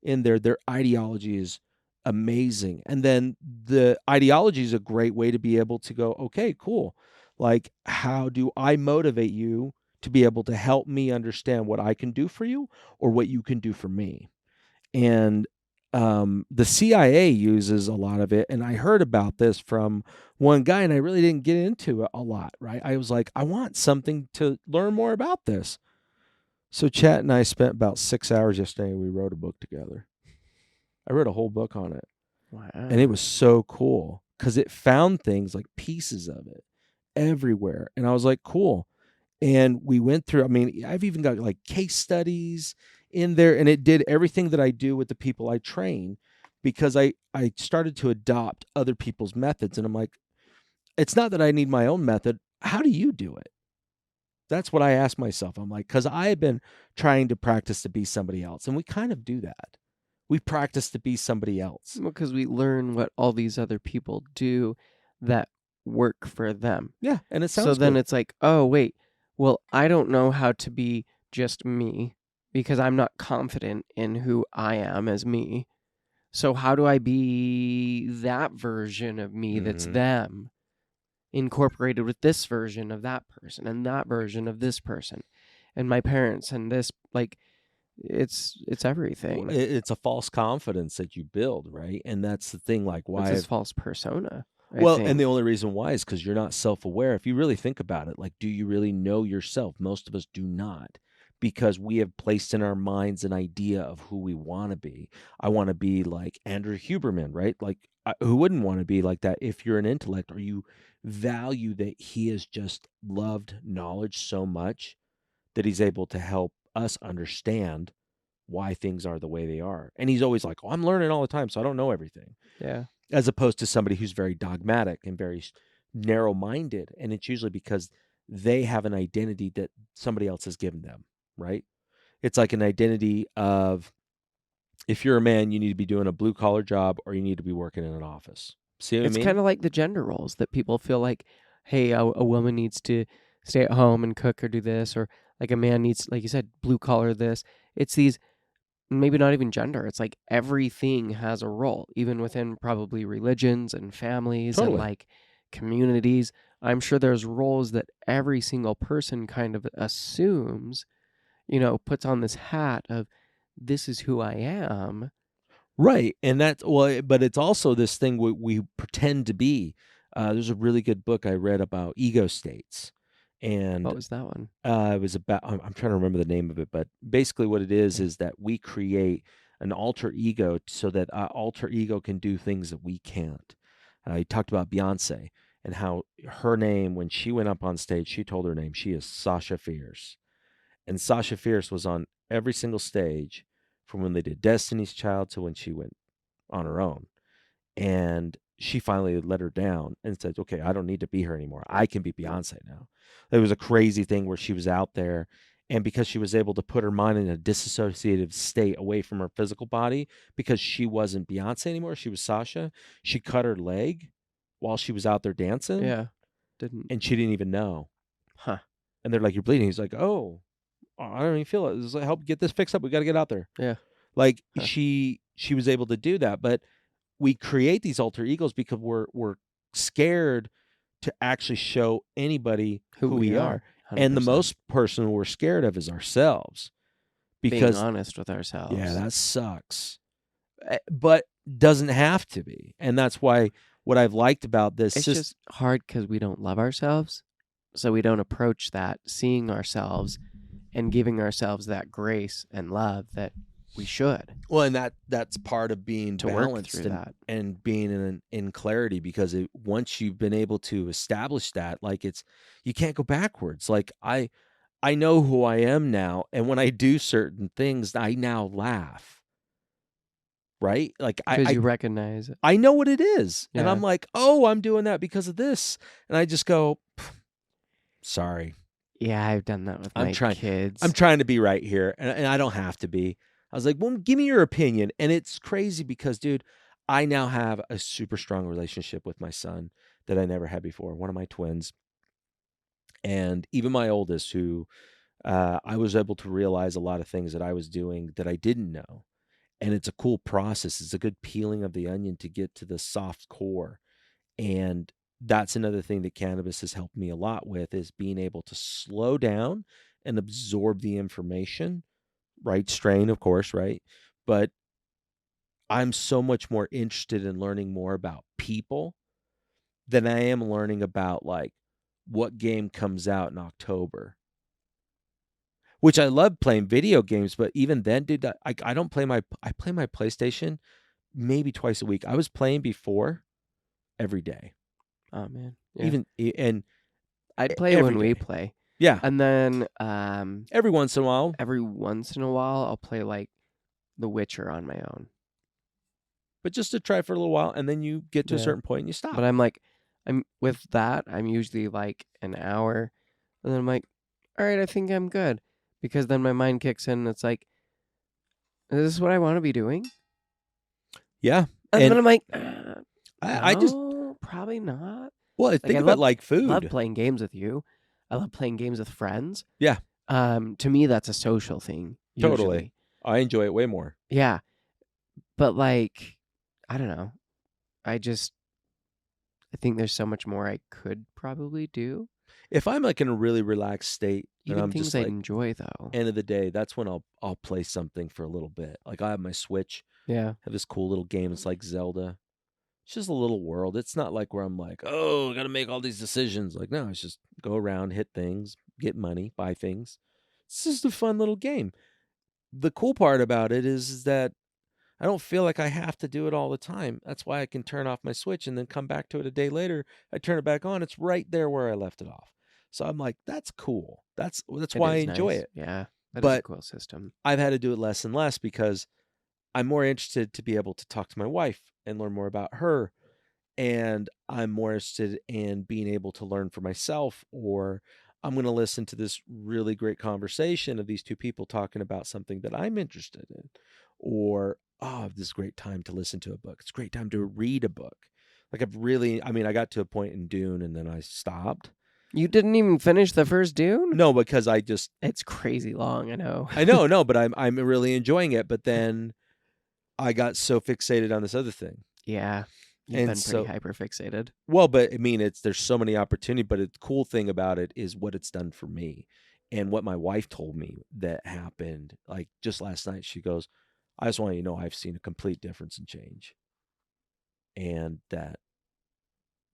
[SPEAKER 2] in there, their ideology is amazing. And then the ideology is a great way to be able to go, okay, cool. Like, how do I motivate you to be able to help me understand what I can do for you or what you can do for me? And the CIA uses a lot of it. And I heard about this from one guy, and I really didn't get into it a lot, right? I was like, I want something to learn more about this. So Chat and I spent about 6 hours yesterday, and we wrote a book together. I wrote a whole book on it.
[SPEAKER 1] Wow.
[SPEAKER 2] And it was so cool because it found things, like pieces of it, everywhere. And I was like, cool. And we went through, I mean, I've even got like case studies in there, and it did everything that I do with the people I train, because I started to adopt other people's methods. And I'm like, it's not that I need my own method. How do you do it? That's what I asked myself. I'm like, because I have been trying to practice to be somebody else. And we kind of do that. We practice to be somebody else.
[SPEAKER 1] Because we learn what all these other people do that work for them.
[SPEAKER 2] Yeah. And it sounds
[SPEAKER 1] So then
[SPEAKER 2] good.
[SPEAKER 1] it's like, oh, wait, well, I don't know how to be just me because I'm not confident in who I am as me. So how do I be that version of me that's
[SPEAKER 2] Mhm.
[SPEAKER 1] them incorporated with this version of that person and that version of this person and my parents and this, like, it's everything.
[SPEAKER 2] It's a false confidence that you build, right? And that's the thing, like,
[SPEAKER 1] It's
[SPEAKER 2] why
[SPEAKER 1] this false persona, I
[SPEAKER 2] well,
[SPEAKER 1] think.
[SPEAKER 2] and the only reason why is because you're not self-aware. If you really think about it, like, do you really know yourself? Most of us do not, because we have placed in our minds an idea of who we want to be. I want to be like Andrew Huberman, right? Like, who wouldn't want to be like that if you're an intellect, or you value that he has just loved knowledge so much that he's able to help us understand why things are the way they are. And he's always like, oh, I'm learning all the time, so I don't know everything.
[SPEAKER 1] Yeah.
[SPEAKER 2] As opposed to somebody who's very dogmatic and very narrow minded. And it's usually because they have an identity that somebody else has given them, right? It's like an identity of, if you're a man, you need to be doing a blue collar job, or you need to be working in an office. See what I
[SPEAKER 1] It's
[SPEAKER 2] mean?
[SPEAKER 1] kind of like the gender roles that people feel like, hey, a woman needs to stay at home and cook or do this, or like a man needs, like you said, blue collar this. It's these, maybe not even gender. It's like everything has a role, even within probably religions and families and
[SPEAKER 2] Totally.
[SPEAKER 1] like communities. I'm sure there's roles that every single person kind of assumes, puts on this hat of, this is who I am.
[SPEAKER 2] Right. And that's, well, but it's also this thing we pretend to be. There's a really good book I read about ego states. And
[SPEAKER 1] What was that one?
[SPEAKER 2] it was about, I'm trying to remember the name of it, but basically what it is that we create an alter ego so that our alter ego can do things that we can't. He talked about Beyonce and how her name, when she went up on stage, she told her name. She is Sasha Fierce. And Sasha Fierce was on every single stage from when they did Destiny's Child to when she went on her own. And she finally let her down and said, okay, I don't need to be her anymore. I can be Beyonce now. It was a crazy thing where she was out there. And because she was able to put her mind in a disassociative state away from her physical body, because she wasn't Beyonce anymore, she was Sasha, she cut her leg while she was out there dancing.
[SPEAKER 1] Yeah. Didn't.
[SPEAKER 2] And she didn't even know.
[SPEAKER 1] Huh.
[SPEAKER 2] And they're like, you're bleeding. He's like, oh, I don't even feel it. This is like, help get this fixed up. We got to get out there.
[SPEAKER 1] Yeah.
[SPEAKER 2] Like,
[SPEAKER 1] Huh.
[SPEAKER 2] she was able to do that. But we create these alter egos because we're scared to actually show anybody who we are.
[SPEAKER 1] 100%.
[SPEAKER 2] And the most person we're scared of is ourselves.
[SPEAKER 1] Being
[SPEAKER 2] Because
[SPEAKER 1] honest with ourselves.
[SPEAKER 2] yeah, that sucks. But doesn't have to be. And that's why what I've liked about this
[SPEAKER 1] It's just hard because we don't love ourselves. So we don't approach that, seeing ourselves and giving ourselves that grace and love that we should.
[SPEAKER 2] Well, and that's part of being
[SPEAKER 1] To work
[SPEAKER 2] balanced
[SPEAKER 1] through that.
[SPEAKER 2] and being in clarity, because once you've been able to establish that, like, you can't go backwards. Like, I know who I am now, and when I do certain things, I now laugh. Right? Like,
[SPEAKER 1] Because you recognize it.
[SPEAKER 2] I know what it is. And
[SPEAKER 1] Yeah.
[SPEAKER 2] I'm like, oh, I'm doing that because of this. And I just go, sorry.
[SPEAKER 1] Yeah, I've done that with
[SPEAKER 2] I'm
[SPEAKER 1] my
[SPEAKER 2] trying I'm
[SPEAKER 1] kids.
[SPEAKER 2] trying to be right here, and I don't have to be. I was like, "Well, give me your opinion." And it's crazy because, dude, I now have a super strong relationship with my son that I never had before, one of my twins. And even my oldest, who I was able to realize a lot of things that I was doing that I didn't know. And it's a cool process. It's a good peeling of the onion to get to the soft core. And that's another thing that cannabis has helped me a lot with, is being able to slow down and absorb the information, right strain, of course, right? But I'm so much more interested in learning more about people than I am learning about like what game comes out in October. Which I love playing video games, but even then, dude, I don't play I play my PlayStation maybe twice a week. I was playing before every day.
[SPEAKER 1] Oh man, yeah.
[SPEAKER 2] Even and
[SPEAKER 1] I'd play
[SPEAKER 2] every
[SPEAKER 1] when we
[SPEAKER 2] day.
[SPEAKER 1] play,
[SPEAKER 2] Yeah,
[SPEAKER 1] and then
[SPEAKER 2] every once in a while.
[SPEAKER 1] every once in a while I'll play like The Witcher on my own.
[SPEAKER 2] But just to try for a little while, and then you get to a
[SPEAKER 1] Yeah,
[SPEAKER 2] certain point and you
[SPEAKER 1] but
[SPEAKER 2] stop.
[SPEAKER 1] I'm like, I'm with that. I'm usually like an hour, and then I'm like, all right, I think I'm good, because then my mind kicks in. And it's like, is this what I want to be doing?
[SPEAKER 2] Yeah,
[SPEAKER 1] And then
[SPEAKER 2] and
[SPEAKER 1] I'm like,
[SPEAKER 2] I just
[SPEAKER 1] no, probably not.
[SPEAKER 2] well,
[SPEAKER 1] Like I
[SPEAKER 2] think of it like
[SPEAKER 1] love
[SPEAKER 2] food.
[SPEAKER 1] playing games with you. I love playing games with friends.
[SPEAKER 2] Yeah,
[SPEAKER 1] To me, that's a social thing
[SPEAKER 2] totally.
[SPEAKER 1] usually.
[SPEAKER 2] I enjoy it way more.
[SPEAKER 1] Yeah, but like, I don't know. I think there's so much more I could probably do.
[SPEAKER 2] If I'm like in a really relaxed state and
[SPEAKER 1] Even
[SPEAKER 2] I'm
[SPEAKER 1] things
[SPEAKER 2] just
[SPEAKER 1] I
[SPEAKER 2] like
[SPEAKER 1] enjoy though.
[SPEAKER 2] end of the day, that's when I'll play something for a little bit. Like I have my Switch,
[SPEAKER 1] Yeah.
[SPEAKER 2] have this cool little game. It's like Zelda. It's just a little world. It's not like where I'm like, oh, I got to make all these decisions. Like, no, it's just go around, hit things, get money, buy things. It's just a fun little game. The cool part about it is that I don't feel like I have to do it all the time. That's why I can turn off my Switch and then come back to it a day later. I turn it back on. It's right there where I left it off. So I'm like, that's cool. That's
[SPEAKER 1] It
[SPEAKER 2] why I
[SPEAKER 1] is
[SPEAKER 2] enjoy
[SPEAKER 1] nice.
[SPEAKER 2] it.
[SPEAKER 1] Yeah. That is a
[SPEAKER 2] But
[SPEAKER 1] cool system.
[SPEAKER 2] I've had to do it less and less because I'm more interested to be able to talk to my wife and learn more about her, and I'm more interested in being able to learn for myself, or I'm going to listen to this really great conversation of these two people talking about something that I'm interested in, or oh, this is a great time to listen to a book. It's a great time to read a book. Like I mean, I got to a point in Dune and then I stopped.
[SPEAKER 1] You didn't even finish the first Dune?
[SPEAKER 2] No, because I just
[SPEAKER 1] It's crazy long, I know.
[SPEAKER 2] I know, no, but I'm really enjoying it. But then I got so fixated on this other thing,
[SPEAKER 1] Yeah. You've
[SPEAKER 2] and
[SPEAKER 1] been pretty
[SPEAKER 2] so
[SPEAKER 1] hyper fixated.
[SPEAKER 2] well, but I mean, there's so many opportunity, but the cool thing about it is what it's done for me and what my wife told me that happened. Like just last night, she goes, I just want you to know I've seen a complete difference and change. And that,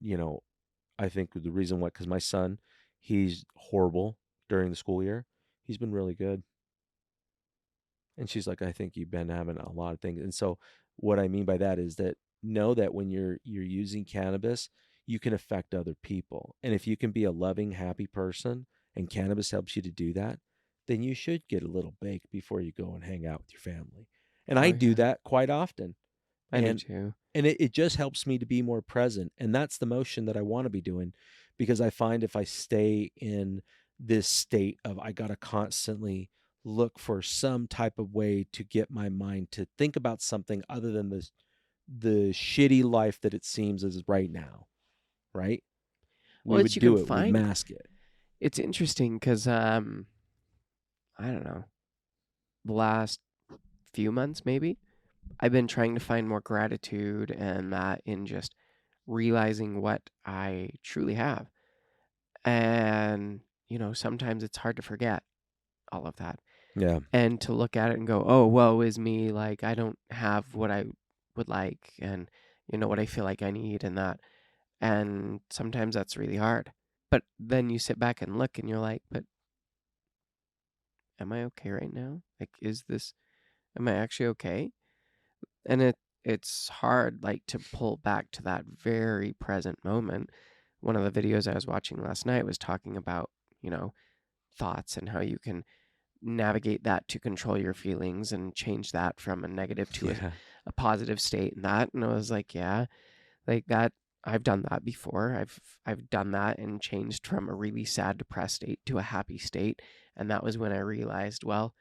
[SPEAKER 2] you know, I think the reason why, because my son, he's horrible during the school year. He's been really good. And she's like, I think you've been having a lot of things. And so what I mean by that is that know that when you're using cannabis, you can affect other people. And if you can be a loving, happy person and cannabis helps you to do that, then you should get a little bake before you go and hang out with your family. And
[SPEAKER 1] Oh
[SPEAKER 2] I do
[SPEAKER 1] yeah.
[SPEAKER 2] that quite often.
[SPEAKER 1] I do
[SPEAKER 2] And
[SPEAKER 1] too.
[SPEAKER 2] it just helps me to be more present. And that's the motion that I want to be doing, because I find if I stay in this state of I got to constantly look for some type of way to get my mind to think about something other than the shitty life that it seems is right now, right?
[SPEAKER 1] Well,
[SPEAKER 2] We
[SPEAKER 1] it's
[SPEAKER 2] would
[SPEAKER 1] you can
[SPEAKER 2] do it. We'd
[SPEAKER 1] find
[SPEAKER 2] mask it.
[SPEAKER 1] it's interesting because I don't know, the last few months maybe I've been trying to find more gratitude and that in just realizing what I truly have. And, sometimes it's hard to forget all of that
[SPEAKER 2] Yeah.
[SPEAKER 1] and to look at it and go, oh, woe is me. Like, I don't have what I would like and, what I feel like I need and that. And sometimes that's really hard. But then you sit back and look and you're like, but am I okay right now? Like, am I actually okay? And it's hard like to pull back to that very present moment. One of the videos I was watching last night was talking about, thoughts and how you can navigate that to control your feelings and change that from a negative to
[SPEAKER 2] Yeah.
[SPEAKER 1] a positive state and that. And I was like, yeah, like that. I've done that before. I've done that and changed from a really sad, depressed state to a happy state. And that was when I realized, well,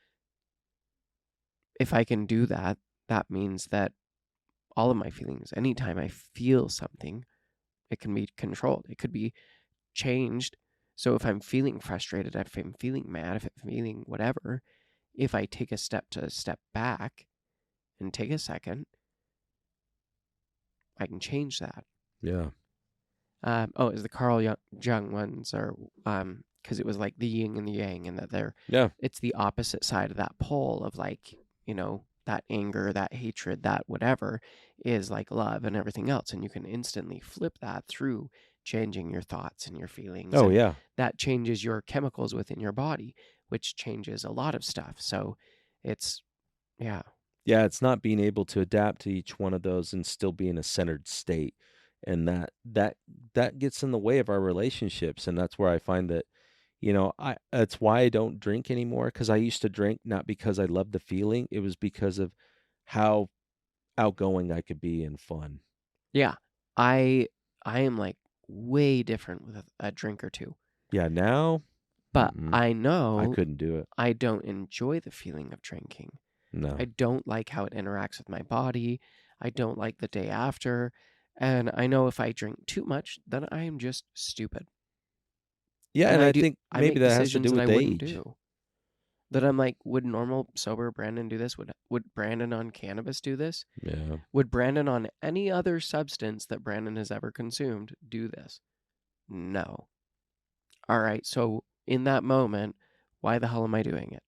[SPEAKER 1] if I can do that, that means that all of my feelings, anytime I feel something, it can be controlled. It could be changed. So if I'm feeling frustrated, if I'm feeling mad, if I'm feeling whatever, if I take a step back and take a second, I can change that.
[SPEAKER 2] Yeah.
[SPEAKER 1] Oh, it was the Carl Jung ones, or because it was like the yin and the yang, and that
[SPEAKER 2] Yeah.
[SPEAKER 1] it's the opposite side of that pole of like, that anger, that hatred, that whatever is like love and everything else, and you can instantly flip that through changing your thoughts and your feelings,
[SPEAKER 2] Oh
[SPEAKER 1] and
[SPEAKER 2] yeah.
[SPEAKER 1] that changes your chemicals within your body, which changes a lot of stuff. So it's yeah,
[SPEAKER 2] Yeah, it's not being able to adapt to each one of those and still be in a centered state. And that gets in the way of our relationships. And that's where I find that, I that's why I don't drink anymore, because I used to drink not because I loved the feeling. It was because of how outgoing I could be and fun.
[SPEAKER 1] yeah. I am like way different with a drink or two.
[SPEAKER 2] Yeah, now,
[SPEAKER 1] But
[SPEAKER 2] mm-mm,
[SPEAKER 1] I
[SPEAKER 2] I
[SPEAKER 1] know
[SPEAKER 2] couldn't do it.
[SPEAKER 1] I don't enjoy the feeling of drinking. I
[SPEAKER 2] No.
[SPEAKER 1] don't like how it interacts with my body. I don't like the day after. And I know if I drink too much, then I am just stupid.
[SPEAKER 2] Yeah,
[SPEAKER 1] And
[SPEAKER 2] and I think
[SPEAKER 1] I
[SPEAKER 2] maybe
[SPEAKER 1] make
[SPEAKER 2] that has to
[SPEAKER 1] decisions
[SPEAKER 2] do
[SPEAKER 1] that I
[SPEAKER 2] with
[SPEAKER 1] wouldn't
[SPEAKER 2] age.
[SPEAKER 1] do. That I'm like, would normal sober Brandon do this? Would Brandon on cannabis do this?
[SPEAKER 2] Yeah.
[SPEAKER 1] Would Brandon on any other substance that Brandon has ever consumed do this? No. All right, so in that moment, why the hell am I doing it?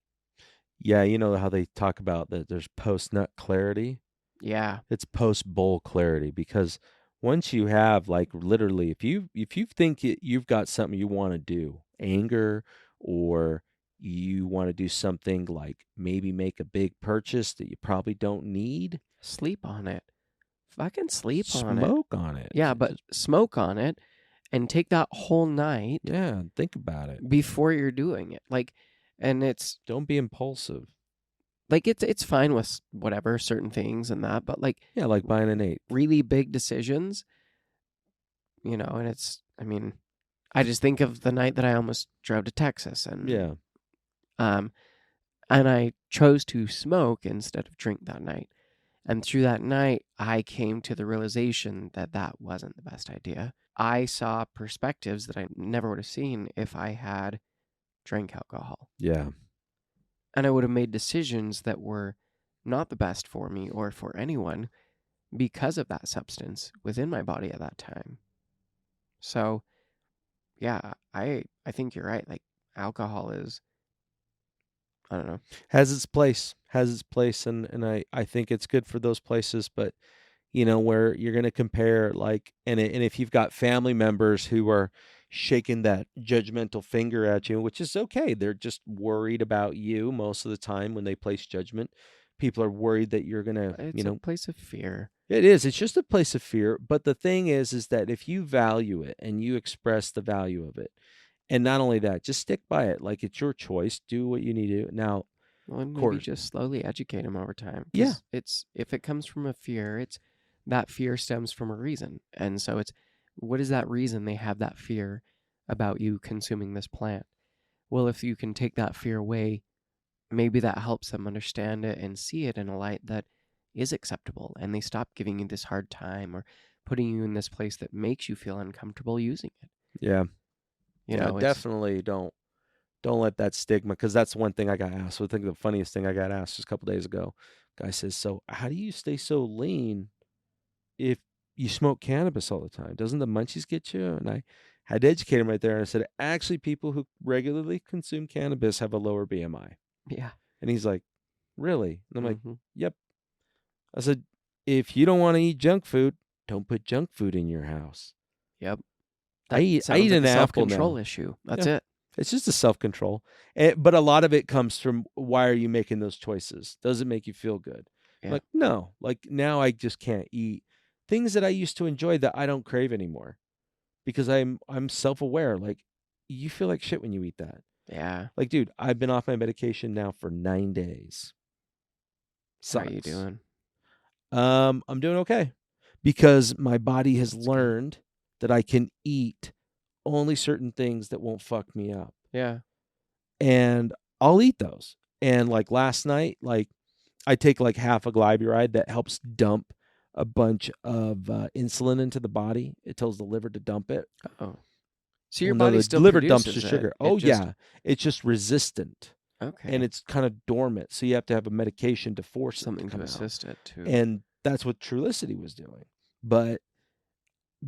[SPEAKER 2] Yeah, you know how they talk about that there's post nut clarity?
[SPEAKER 1] Yeah,
[SPEAKER 2] It's post bowl clarity, because once you have, like, literally, if you think you've got something you want to do, anger, or you want to do something like maybe make a big purchase that you probably don't need,
[SPEAKER 1] sleep on it. Fucking sleep on it.
[SPEAKER 2] smoke on it.
[SPEAKER 1] Yeah, but
[SPEAKER 2] Just,
[SPEAKER 1] smoke on it and take that whole night
[SPEAKER 2] yeah, think about it.
[SPEAKER 1] before you're doing it. Like, and it's
[SPEAKER 2] Don't be impulsive.
[SPEAKER 1] like it's fine with whatever certain things and that, but like
[SPEAKER 2] Yeah, like buying an eighth.
[SPEAKER 1] really big decisions, and I mean, I just think of the night that I almost drove to Texas,
[SPEAKER 2] Yeah.
[SPEAKER 1] um and I chose to smoke instead of drink that night. And through that night, I came to the realization that that wasn't the best idea. I saw perspectives that I never would have seen if I had drank alcohol.
[SPEAKER 2] Yeah.
[SPEAKER 1] And I would have made decisions that were not the best for me or for anyone because of that substance within my body at that time. So, yeah, I think you're right. Like alcohol is, I don't know.
[SPEAKER 2] Has its place, and I think it's good for those places, but where you're going to compare, like, and if you've got family members who are shaking that judgmental finger at you, which is okay, they're just worried about you most of the time when they place judgment. People are worried that you're going to,
[SPEAKER 1] It's a place of fear.
[SPEAKER 2] it's just a place of fear. But the thing is that if you value it and you express the value of it, and not only that, just stick by it. Like, it's your choice. Do what you need to do. Now,
[SPEAKER 1] Well, and
[SPEAKER 2] of
[SPEAKER 1] maybe
[SPEAKER 2] course,
[SPEAKER 1] just slowly educate them over time.
[SPEAKER 2] yeah,
[SPEAKER 1] Because if it comes from a fear, it's that fear stems from a reason. And so it's, what is that reason they have that fear about you consuming this plant? Well, if you can take that fear away, maybe that helps them understand it and see it in a light that is acceptable. And they stop giving you this hard time or putting you in this place that makes you feel uncomfortable using it.
[SPEAKER 2] yeah, yeah,
[SPEAKER 1] It's,
[SPEAKER 2] definitely don't let that stigma, because that's one thing I got asked. I think the funniest thing I got asked just a couple days ago. Guy says, "So how do you stay so lean if you smoke cannabis all the time? Doesn't the munchies get you?" And I had to educate him right there. And I said, "Actually, people who regularly consume cannabis have a lower BMI."
[SPEAKER 1] yeah.
[SPEAKER 2] And he's like, "Really?" And I'm like,
[SPEAKER 1] Hmm.
[SPEAKER 2] "Yep." I said, "If you don't want to eat junk food, don't put junk food in your house."
[SPEAKER 1] Yep.
[SPEAKER 2] I
[SPEAKER 1] That
[SPEAKER 2] eat
[SPEAKER 1] sounds like
[SPEAKER 2] an
[SPEAKER 1] a self
[SPEAKER 2] apple
[SPEAKER 1] control
[SPEAKER 2] now.
[SPEAKER 1] issue. That's
[SPEAKER 2] Yeah.
[SPEAKER 1] it.
[SPEAKER 2] It's just a self-control. But a lot of it comes from, why are you making those choices? Does it make you feel good?
[SPEAKER 1] Yeah.
[SPEAKER 2] Like, no. Like, now I just can't eat things that I used to enjoy that I don't crave anymore, because I'm self-aware. Like, you feel like shit when you eat that.
[SPEAKER 1] Yeah.
[SPEAKER 2] Like, dude, I've been off my medication now for 9 days.
[SPEAKER 1] How are you
[SPEAKER 2] Sucks.
[SPEAKER 1] doing?
[SPEAKER 2] I'm doing okay, because my body has
[SPEAKER 1] That's good.
[SPEAKER 2] learned that I can eat only certain things that won't fuck me up.
[SPEAKER 1] Yeah.
[SPEAKER 2] And I'll eat those. And like last night, like I take like half a glyburide that helps dump a bunch of insulin into the body. It tells the liver to dump it.
[SPEAKER 1] Oh. So your
[SPEAKER 2] Well, no,
[SPEAKER 1] body
[SPEAKER 2] the
[SPEAKER 1] still
[SPEAKER 2] liver dumps the
[SPEAKER 1] produces it.
[SPEAKER 2] sugar.
[SPEAKER 1] It
[SPEAKER 2] Oh,
[SPEAKER 1] just,
[SPEAKER 2] yeah. It's just resistant.
[SPEAKER 1] Okay.
[SPEAKER 2] And it's kind of dormant. So you have to have a medication to force
[SPEAKER 1] something
[SPEAKER 2] it
[SPEAKER 1] to
[SPEAKER 2] to come out.
[SPEAKER 1] assist it too.
[SPEAKER 2] And that's what Trulicity was doing. But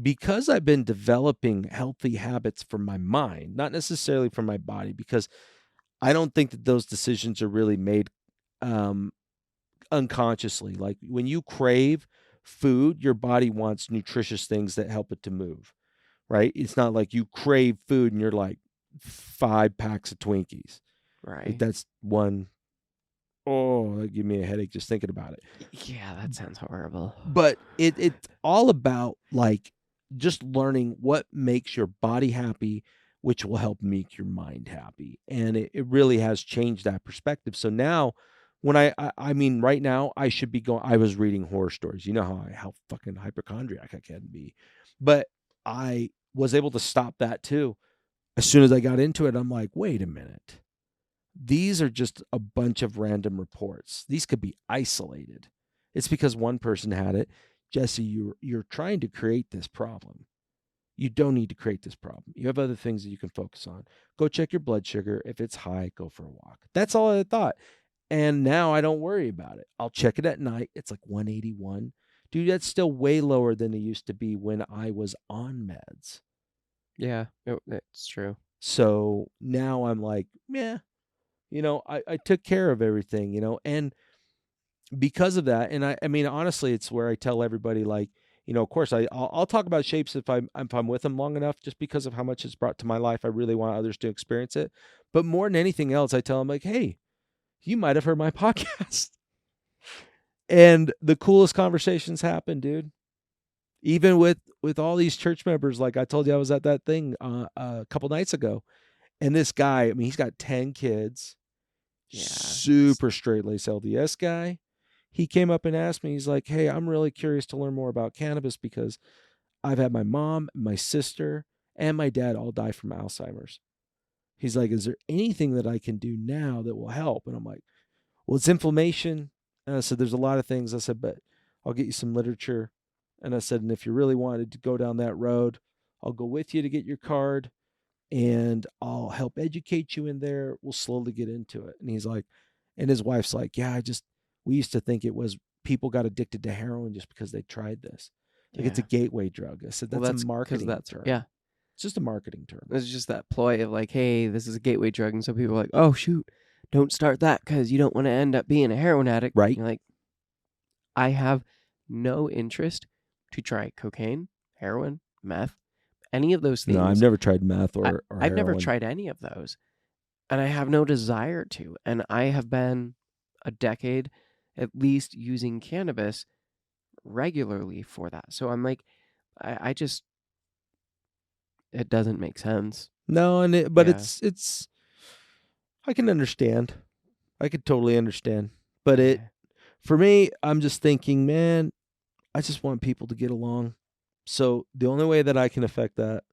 [SPEAKER 2] because I've been developing healthy habits for my mind, not necessarily for my body, because I don't think that those decisions are really made unconsciously. Like when you crave food, your body wants nutritious things that help it to move, right? It's not like you crave food and you're like 5 packs of Twinkies. Like
[SPEAKER 1] Right.
[SPEAKER 2] that's one. Oh, that give me a headache just thinking about it.
[SPEAKER 1] Yeah, that sounds horrible.
[SPEAKER 2] But it's all about like just learning what makes your body happy, which will help make your mind happy. And it really has changed that perspective. So now when I mean, right now I should be going, I was reading horror stories. You know how fucking hypochondriac I can be. But I was able to stop that too. As soon as I got into it, I'm like, wait a minute. These are just a bunch of random reports. These could be isolated. It's because one person had it. Jesse, you're trying to create this problem. You don't need to create this problem. You have other things that you can focus on. Go check your blood sugar. If it's high, go for a walk. That's all I thought. And now I don't worry about it. I'll check it at night. It's like 181. Dude, that's still way lower than it used to be when I was on meds.
[SPEAKER 1] Yeah, it's true.
[SPEAKER 2] So now I'm like, yeah, I took care of everything, and because of that, and I mean, honestly, it's where I tell everybody, like, of course, I'll talk about shapes if I'm with them long enough, just because of how much it's brought to my life. I really want others to experience it. But more than anything else, I tell them, like, hey, you might have heard my podcast. And the coolest conversations happen, dude. Even with all these church members, like I told you, I was at that thing a couple nights ago. And this guy, I mean, he's got 10 kids.
[SPEAKER 1] Yeah.
[SPEAKER 2] Super straight-laced LDS guy. He came up and asked me, he's like, hey, I'm really curious to learn more about cannabis because I've had my mom, my sister, and my dad all die from Alzheimer's. He's like, is there anything that I can do now that will help? And I'm like, well, it's inflammation. And I said, there's a lot of things. I said, but I'll get you some literature. And I said, and if you really wanted to go down that road, I'll go with you to get your card and I'll help educate you in there. We'll slowly get into it. And he's like, and his wife's like, yeah, we used to think it was people got addicted to heroin just because they tried this. Like it's a gateway drug. I said, that's a marketing term.
[SPEAKER 1] Yeah.
[SPEAKER 2] It's just a marketing term.
[SPEAKER 1] It's just that ploy of like, hey, this is a gateway drug. And so people are like, oh, shoot, don't start that because you don't want to end up being a heroin addict.
[SPEAKER 2] Right.
[SPEAKER 1] You're like, I have no interest to try cocaine, heroin, meth, any of those things.
[SPEAKER 2] No, I've never tried meth or
[SPEAKER 1] I've never tried any of those. And I have no desire to. And I have been a decade at least using cannabis regularly for that. So I'm like, I just, it doesn't make sense.
[SPEAKER 2] No, but it's, I can understand. I could totally understand. But for me, I'm just thinking, man, I just want people to get along. So the only way that I can affect that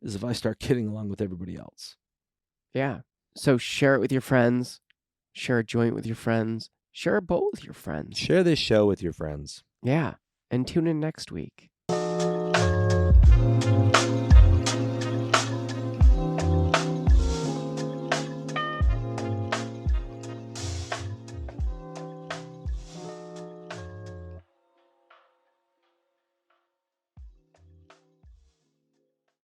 [SPEAKER 2] is if I start getting along with everybody else.
[SPEAKER 1] Yeah. So share it with your friends. Share a joint with your friends. Share a bowl with your friends.
[SPEAKER 2] Share this show with your friends.
[SPEAKER 1] Yeah. And tune in next week.